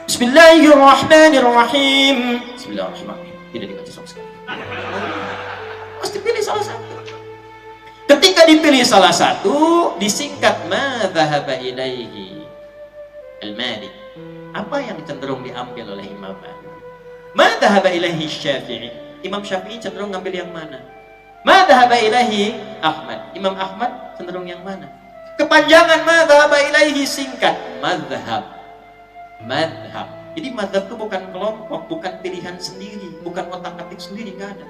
Bismillahirrahmanirrahim. Bismillahirrahmanirrahim. Tidak dibaca sama sekali. Mesti pilih salah satu. Ketika dipilih salah satu, disingkat ma dhahaba ilaihi al-Malik. Apa yang cenderung diambil oleh Imam Malik? Ma dhahaba ilaihi Syafi'i. Imam Syafi'i cenderung ngambil yang mana? Ma dhahaba ilaihi Ahmad. Imam Ahmad cenderung yang mana? Kepanjangan ma dhahaba ilaihi singkat madhab. Madhab. Jadi madhab itu bukan kelompok, bukan pilihan sendiri, bukan otak-atik sendiri, nggak ada.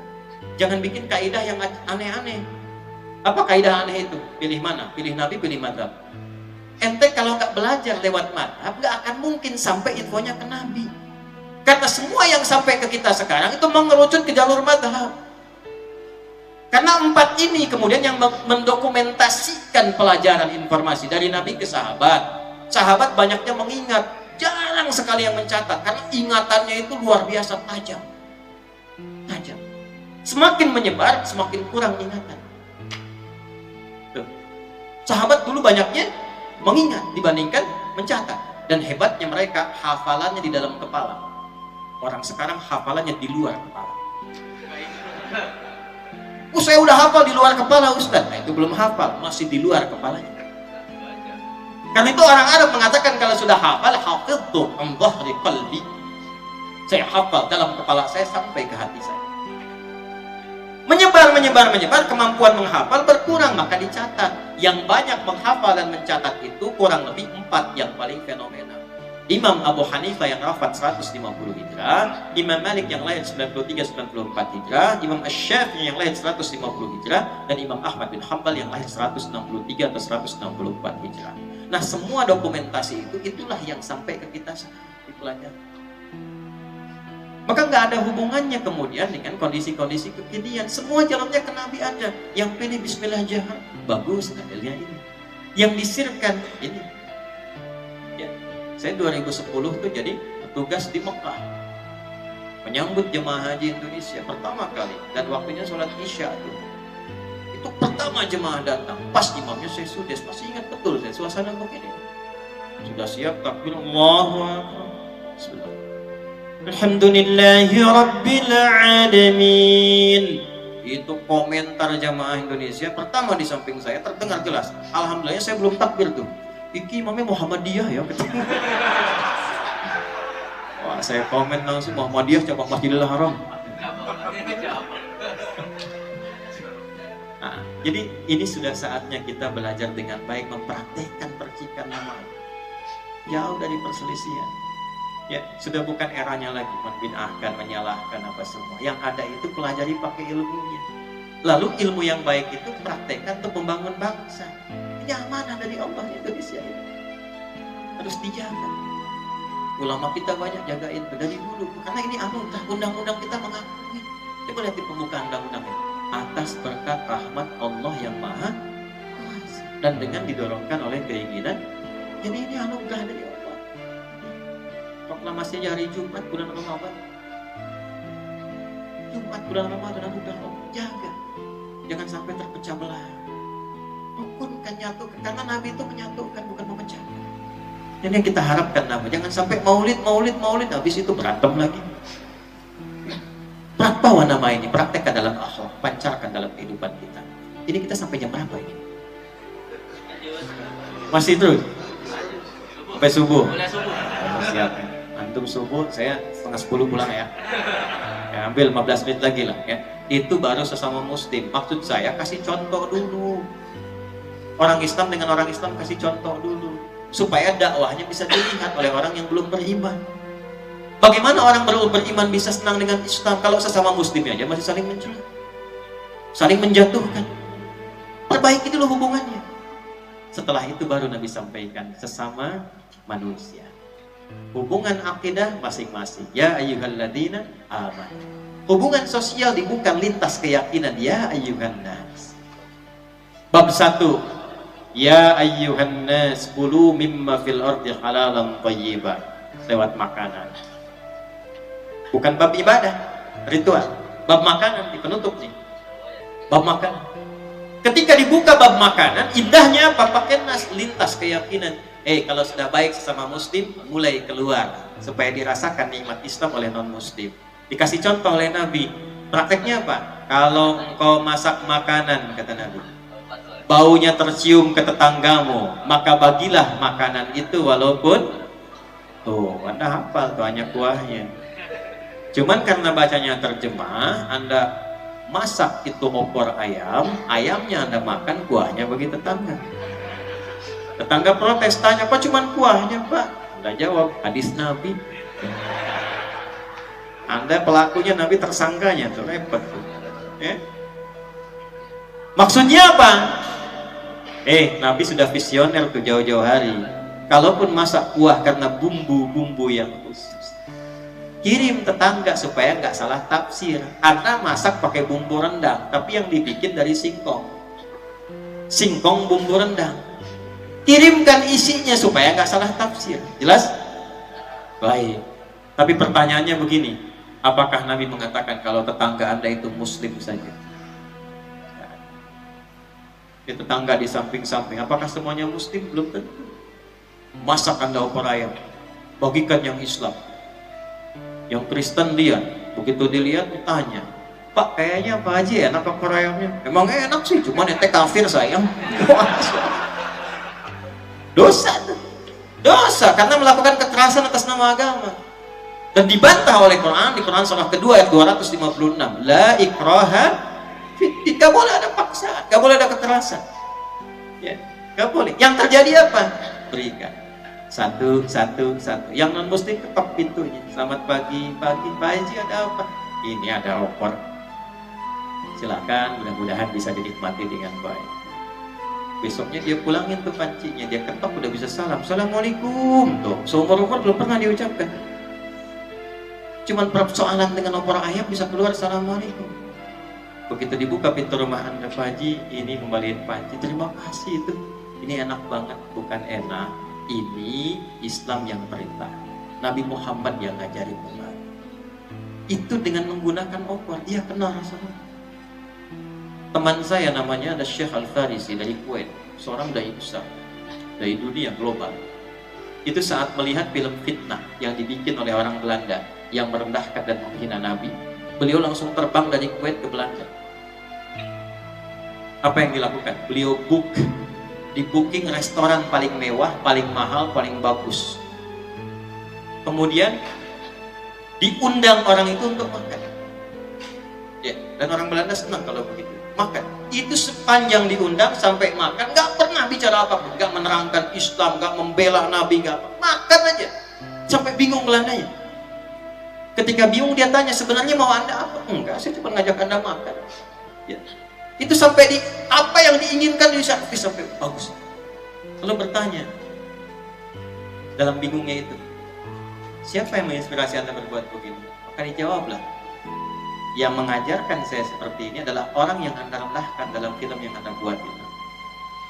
Jangan bikin kaidah yang aneh-aneh. Apa kaidah aneh itu? Pilih mana? Pilih Nabi, pilih madhab. Ente kalau nggak belajar lewat madhab, nggak akan mungkin sampai infonya ke Nabi. Karena semua yang sampai ke kita sekarang itu mengerucut ke jalur madhab. Karena 4 ini kemudian yang mendokumentasikan pelajaran informasi dari Nabi ke sahabat. Sahabat banyaknya mengingat, jarang sekali yang mencatat. Karena ingatannya itu luar biasa tajam. Tajam. Semakin menyebar, semakin kurang ingatan. Sahabat dulu banyaknya mengingat dibandingkan mencatat, dan hebatnya mereka hafalannya di dalam kepala. Orang sekarang hafalannya di luar kepala. Saya udah hafal di luar kepala Ustaz. Nah, itu belum hafal, masih di luar kepalanya. Karena itu orang Arab mengatakan kalau sudah hafal, hafidhu an dhahri qalbi. Saya hafal dalam kepala saya sampai ke hati saya. Menyebar, kemampuan menghafal berkurang, maka dicatat. Yang banyak menghafal dan mencatat itu kurang lebih 4 yang paling fenomenal. Imam Abu Hanifah yang wafat 150 Hijrah, Imam Malik yang lahir 93-94 Hijrah, Imam Asy-Syafi'i yang lahir 150 Hijrah, dan Imam Ahmad bin Hanbal yang lahir 163 atau 164 Hijrah. Nah, semua dokumentasi itulah yang sampai ke kita dipelajari. Maka nggak ada hubungannya kemudian dengan kondisi-kondisi kekinian. Semua jalurnya ke Nabi ada. Yang pilih Bismillah jahar, bagus dalilnya ini. Yang disirkan ini. Ya, saya 2010 tuh jadi petugas di Mekah, menyambut jemaah haji Indonesia pertama kali, dan waktunya sholat Isya tuh. Itu pertama jemaah datang, pas imamnya saya sudah masih ingat betul saya suasana begini. Sudah siap takbir, Allahu Akbar. Bismillah. Alhamdulillahi Rabbil Alamin. Itu komentar jamaah Indonesia pertama di samping saya terdengar jelas. Alhamdulillah saya belum takbir tuh. Iki imamnya Muhammadiyah ya. Wah, saya komen langsung Muhammadiyah coba Masjidil Haram. Nah, jadi ini sudah saatnya kita belajar dengan baik, mempraktekkan percikan nama. Jauh dari perselisihan. Ya, sudah bukan eranya lagi membid'ahkan, menyalahkan apa semua. Yang ada itu pelajari pakai ilmunya. Lalu ilmu yang baik itu praktekkan untuk membangun bangsa. Ini amanah dari Allah Indonesia ini. Harus dijaga. Ulama kita banyak jagain dari dulu. Karena ini anugerah, undang-undang kita mengakui. Coba lihat di pembukaan undang-undang ini. Atas berkat rahmat Allah yang maha kuasa. Dan dengan didorongkan oleh keinginan. Jadi ini anugerah dari Allah. Proklamasi hari Jumat bulan Ramadan. Jumat bulan Ramadan udah jaga. Jangan sampai terpecah belah. Rukunkan, nyatukan. Karena Nabi itu menyatukan, bukan memecah. Ini yang kita harapkan Nabi. Jangan sampai maulid. Habis itu berantem lagi. Bawa nama ini, praktekkan dalam akhlak, pancarkan dalam kehidupan kita. Ini kita sampai jam berapa ini? Masih terus? Sampai subuh? Siap. Antum subuh, saya 9:30 pulang ya. Ambil 15 menit lagi lah ya. Itu baru sesama muslim. Maksud saya kasih contoh dulu. Orang Islam dengan orang Islam kasih contoh dulu. Supaya dakwahnya bisa dilihat oleh orang yang belum beriman. Bagaimana orang baru beriman bisa senang dengan Islam kalau sesama muslim aja masih saling mencela, saling menjatuhkan? Perbaiki dulu hubungannya. Setelah itu baru Nabi sampaikan sesama manusia. Hubungan akidah masing-masing. Ya ayyuhalladzina amanu. Hubungan sosial dibuka lintas keyakinan. Ya ayyuhan nas. Bab 1. Ya ayyuhan nas kulu mimma fil ardi halalan thayyiban. Lewat makanan. Bukan bab ibadah, ritual. Bab makanan di penutup nih. Bab makanan. Ketika dibuka bab makanan, indahnya apa? Pakai nas, lintas keyakinan. Kalau sudah baik sesama muslim, mulai keluar supaya dirasakan nikmat Islam oleh non muslim. Dikasih contoh oleh Nabi. Prakteknya apa? Kalau engkau masak makanan, kata Nabi, baunya tercium ke tetanggamu, maka bagilah makanan itu walaupun Anda hafal tuh hanya kuahnya. Cuman karena bacanya terjemah, Anda masak itu opor ayam, ayamnya Anda makan, kuahnya bagi tetangga. Tetangga protes, tanya, "Kok cuman kuahnya, Pak?" Anda jawab, hadis Nabi. Anda pelakunya, Nabi tersangkanya, tuh repot tuh. Maksudnya apa? Nabi sudah visioner tuh jauh-jauh hari. Kalaupun masak kuah karena bumbu-bumbu yang khusus, kirim tetangga supaya nggak salah tafsir. Anda masak pakai bumbu rendang, tapi yang dibikin dari singkong. Singkong bumbu rendang. Kirimkan isinya supaya nggak salah tafsir. Jelas? Baik. Tapi pertanyaannya begini, apakah Nabi mengatakan kalau tetangga Anda itu muslim saja? Tetangga di samping-samping, apakah semuanya muslim? Belum tentu. Masak Anda opor ayam, bagikan yang Islam. Yang Kristen lihat, begitu dilihat tanya, "Pak, kayaknya Pak Haji enak opor ayamnya." "Emang enak sih, cuman ente kafir sayang." Dosa tuh. Dosa karena melakukan kekerasan atas nama agama. Dan dibantah oleh Quran di Quran surah kedua ayat 256. La ikraha fiddin. Gak boleh ada paksaan, gak boleh ada kekerasan. Ya, gak boleh. Yang terjadi apa? Berikan. Satu. Yang non muslim ketok pintunya. "Selamat pagi, Pak Haji, ada apa?" "Ini ada opor. Silakan, mudah-mudahan bisa dinikmati dengan baik." Besoknya dia pulangin tuh pancinya, dia ketok udah bisa salam. "Assalamualaikum." Tuh, seumur-umur belum pernah diucapkan. Cuman persoalan dengan opor ayam bisa keluar "Assalamualaikum." Begitu dibuka pintu rumah Anda, "Pak Haji, ini kembaliin panci." "Terima kasih itu. Ini enak banget." Bukan enak, ini Islam yang perintah. Nabi Muhammad yang ngajarin umat. Itu dengan menggunakan opor, dia kenal rasanya. Teman saya namanya ada Syekh Al-Farisi dari Kuwait, seorang dai besar, dai dunia global. Itu saat melihat film fitnah yang dibikin oleh orang Belanda yang merendahkan dan menghina Nabi, beliau langsung terbang dari Kuwait ke Belanda. Apa yang dilakukan? Beliau di booking restoran paling mewah, paling mahal, paling bagus. Kemudian diundang orang itu untuk makan. Ya, dan orang Belanda senang kalau begitu. Makan. Itu sepanjang diundang sampai makan, nggak pernah bicara apapun, nggak menerangkan Islam, nggak membela Nabi, nggak apa. Makan aja. Sampai bingung Belandanya. Ketika bingung dia tanya, "Sebenarnya mau Anda apa?" "Enggak, saya cuma ngajak Anda makan." Ya. Itu sampai apa yang diinginkan diservis sampai bagus. Lalu bertanya dalam bingungnya itu, "Siapa yang menginspirasi Anda berbuat begini?" Maka dijawablah, "Yang mengajarkan saya seperti ini adalah orang yang Anda rendahkan dalam film yang Anda buat itu."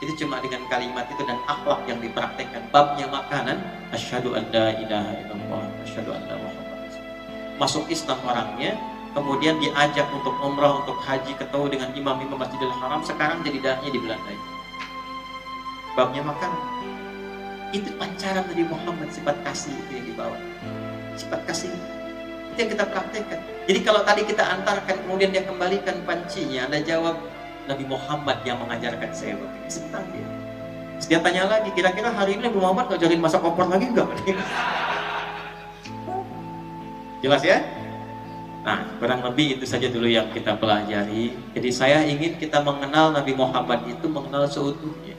Itu cuma dengan kalimat itu dan akhlak yang dipraktekkan. Babnya makanan, asyhadu an la ilaha illallah, asyhadu anna Muhammadar Rasulullah. Masuk Islam orangnya, kemudian diajak untuk umrah, untuk haji, ketemu dengan imam-imam Masjidil Haram, sekarang jadi dai di Belanda. Babnya makanan. Itu pancaran dari Muhammad, sifat kasih itu yang dibawa. Sifat kasih itu yang kita praktekkan. Jadi kalau tadi kita antarkan, kemudian dia kembalikan pancinya, Anda jawab, "Nabi Muhammad yang mengajarkan saya begini." Senang dia. Terus dia tanya lagi, "Kira-kira hari ini Nabi Muhammad ngajarin masak opor lagi enggak?" Jelas ya? Nah, kurang lebih itu saja dulu yang kita pelajari. Jadi saya ingin kita mengenal Nabi Muhammad itu mengenal seutuhnya.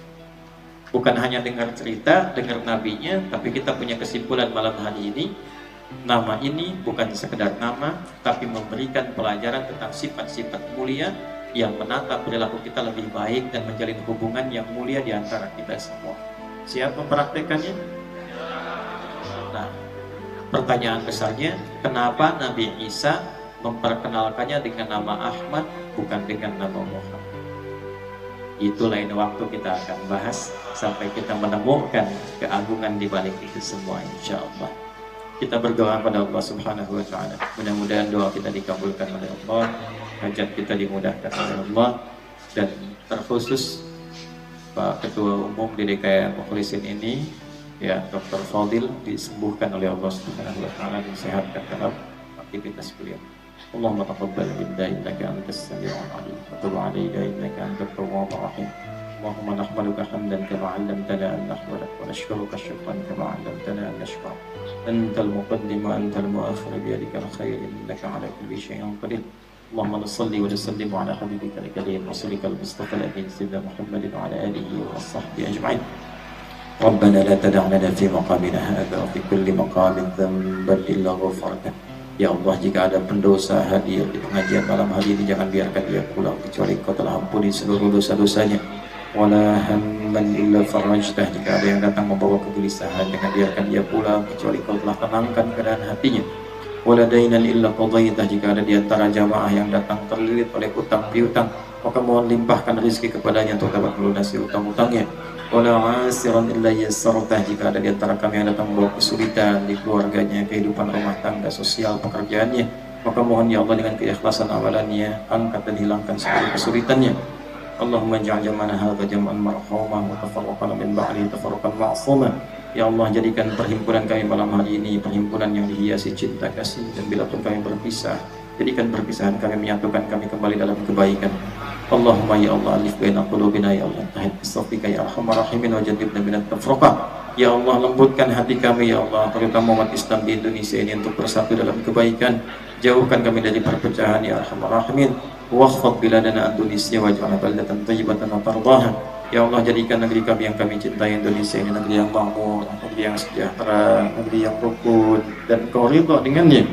Bukan hanya dengar cerita, dengar nabinya, tapi kita punya kesimpulan malam hari ini. Nama ini bukan sekedar nama, tapi memberikan pelajaran tentang sifat-sifat mulia yang menata perilaku kita lebih baik dan menjalin hubungan yang mulia di antara kita semua. Siap mempraktekannya? Nah, pertanyaan besarnya, kenapa Nabi Isa memperkenalkannya dengan nama Ahmad, bukan dengan nama Muhammad? Itu lain waktu kita akan bahas sampai kita menemukan keagungan di balik itu semua, insya Allah. Kita berdoa pada Allah Subhanahu wa Ta'ala. Mudah-mudahan doa kita dikabulkan oleh Allah, hajat kita dimudahkan oleh Allah, dan terkhusus Pak Ketua Umum di DKM Mukhlisin ini, ya Dr. Fadil, disembuhkan oleh Allah Subhanahu wa Ta'ala, disehatkan dalam aktivitas beliau. Allahumma taqabbal minna innaka antas samiul alim wa tub 'alaina innaka antat tawwabur rahim. Allahumma nahmaduka hamdan kama 'allamtana an nahmada wa nashkuruka syukran kama 'allamtana an nashkura. Antal muqaddim wa antal mu'akhir bi yadikal khair innaka 'ala kulli syai'in qadir. اللهم صل وسلم على حبيبك الكريم رسولك المصطفى الامين سيدنا محمد وعلى اله وصحبه اجمعين. ربنا لا تدع لنا في مقامنا هذا وفي كل مقام ذنبا الا غفرته. Ya Allah, jika ada pendosa hadir di pengajian malam hari ini, jangan biarkan dia pulang kecuali Kau telah ampuni seluruh dosa-dosanya. Wala hamman illa farajtah, jika ada yang datang membawa kegelisahan, jangan biarkan dia pulang kecuali Kau telah tenangkan keadaan hatinya. Wala dainan illa qadaitah, jika ada di antara jamaah yang datang terlilit oleh utang piutang, maka mohon limpahkan rezeki kepadanya untuk dapat melunasi utang-utangnya. Wala asiran illa yassartah, jika ada di antara kami yang datang membawa kesulitan di keluarganya, kehidupan rumah tangga, sosial, pekerjaannya, maka mohon ya Allah dengan keikhlasan amalannya, angkat dan hilangkan segala kesulitannya. Allahumma ja'al jam'ana hadza jam'an marhuma wa tafarraqana min ba'dihi tafarruqan ma'suma. Ya Allah, jadikan perhimpunan kami malam hari ini perhimpunan yang dihiasi cinta kasih, dan bila pun kami berpisah, jadikan perpisahan kami menyatukan kami kembali dalam kebaikan. Allahumma ya Allah, alif baina qulubina ya Allah, tahid bisafika ya arhamar rahimin, wa jannibna minat tafruqah. Ya Allah, lembutkan hati kami ya Allah, terutama umat Islam di Indonesia ini, untuk bersatu dalam kebaikan. Jauhkan kami dari perpecahan ya arhamar rahimin. Wakhfad biladana Indonesia waj'alna baldatan thayyibatan wa tardaha. Ya Allah, jadikan negeri kami yang kami cintai Indonesia ini negeri yang makmur, negeri yang sejahtera, negeri yang rukun, dan Kau ridha dengannya.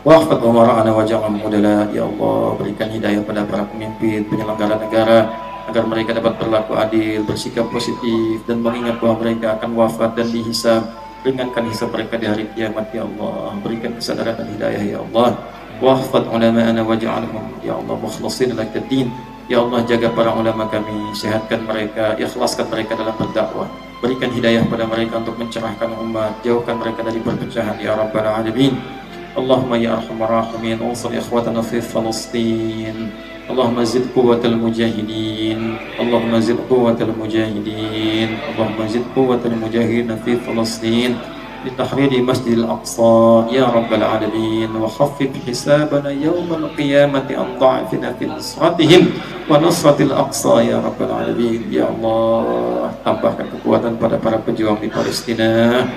Wahfad umara'ana waja'al mudala. Ya Allah, berikan hidayah pada para pemimpin, penyelenggara negara, agar mereka dapat berlaku adil, bersikap positif, dan mengingat bahwa mereka akan wafat dan dihisab. Ringankan hisab mereka di hari kiamat ya Allah. Berikan kesadaran dan hidayah ya Allah. Wahfad ulama'ana waja'alhum ya Allah mukhlasin lakaddin. Ya Allah, jaga para ulama kami, sehatkan mereka, ikhlaskan mereka dalam berdakwah. Berikan hidayah pada mereka untuk mencerahkan umat, jauhkan mereka dari perpecahan ya Rabbal Alamin. Allahumma ya arhamar rahimin, unsur ikhwatana fi Palestin. Allahumma zid quwwatal mujahidin. Allahumma zid quwwatal mujahidin. Allahumma zid quwwatal mujahidin fi Palestin لتحرير مسجد الأقصى يا رب العالمين. وخفف حسابنا يوم القيامة عن ضعفنا في نصرتهم ونصرة الأقصى يا رب العالمين. Ya Allah, tambahkan kekuatan pada para pejuang di Palestina.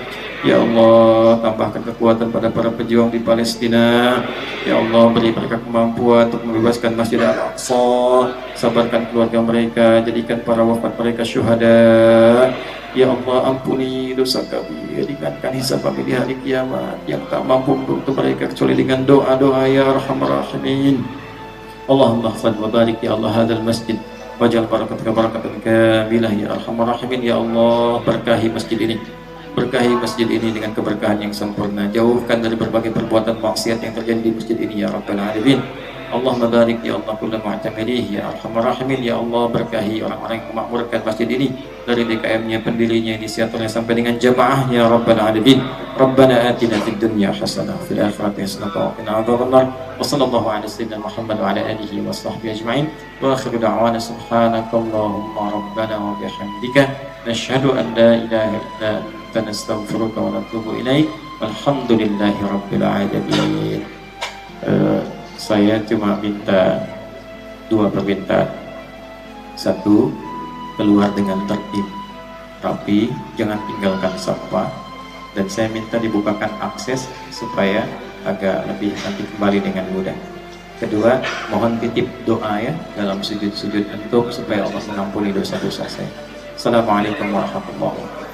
Ya Allah, tambahkan kekuatan pada para pejuang di Palestina. Ya Allah, beri mereka kemampuan untuk membebaskan Masjid Al-Aqsa. Sabarkan keluarga mereka, jadikan para wafat mereka syuhada. Ya Allah, ampuni dosa kami, ringankan hisab kami di hari kiamat, yang tak mampu untuk mereka kecuali dengan doa-doa ya Arhamar Rahimin. Allahumma hafadh wa barik ya Allah hadzal masjid waj'al barakatan barakatan kamilah ya Arhamar Rahimin. Ya Allah, berkahi masjid ini, berkahi masjid ini dengan keberkahan yang sempurna. Jauhkan dari berbagai perbuatan maksiat yang terjadi di masjid ini ya Rabbal Alamin. Allahumma barik ya Allah kullu mu'tamilih ya Arhamar Rahimin. Ya Allah, berkahi orang-orang yang memakmurkan masjid ini, dari DKM-nya, pendirinya, inisiatornya, sampai dengan jamaahnya ya Rabbal Alamin. Rabbana atina fid dunya hasanah fil akhirati hasanah wa qina adzabannar. Wa sallallahu ala sayyidina Muhammad wa ala alihi wa sahbihi ajma'in. Wa akhiru da'wana subhanakallahumma rabbana wa bihamdika nashhadu an la ilaha illa anta nastaghfiruka wa natubu ilaik. Walhamdulillahi rabbil alamin. Saya cuma minta dua permintaan. Satu, keluar dengan tertib, rapi, jangan tinggalkan sampah. Dan saya minta dibukakan akses supaya agak lebih nanti kembali dengan mudah. Kedua, mohon titip doa ya dalam sujud-sujud antum supaya Allah mengampuni dosa-dosa saya. Assalamualaikum warahmatullahi wabarakatuh.